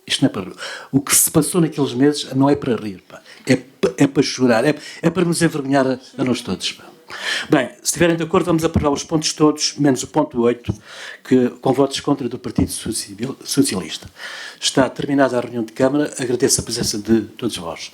Isto não é para rir. O que se passou naqueles meses não é para rir. Pá. É para chorar, é para nos envergonhar a nós todos. Pá. Bem, se estiverem de acordo, vamos aprovar os pontos todos, menos o ponto 8, com votos contra do Partido Socialista. Está terminada a reunião de Câmara. Agradeço a presença de todos vós.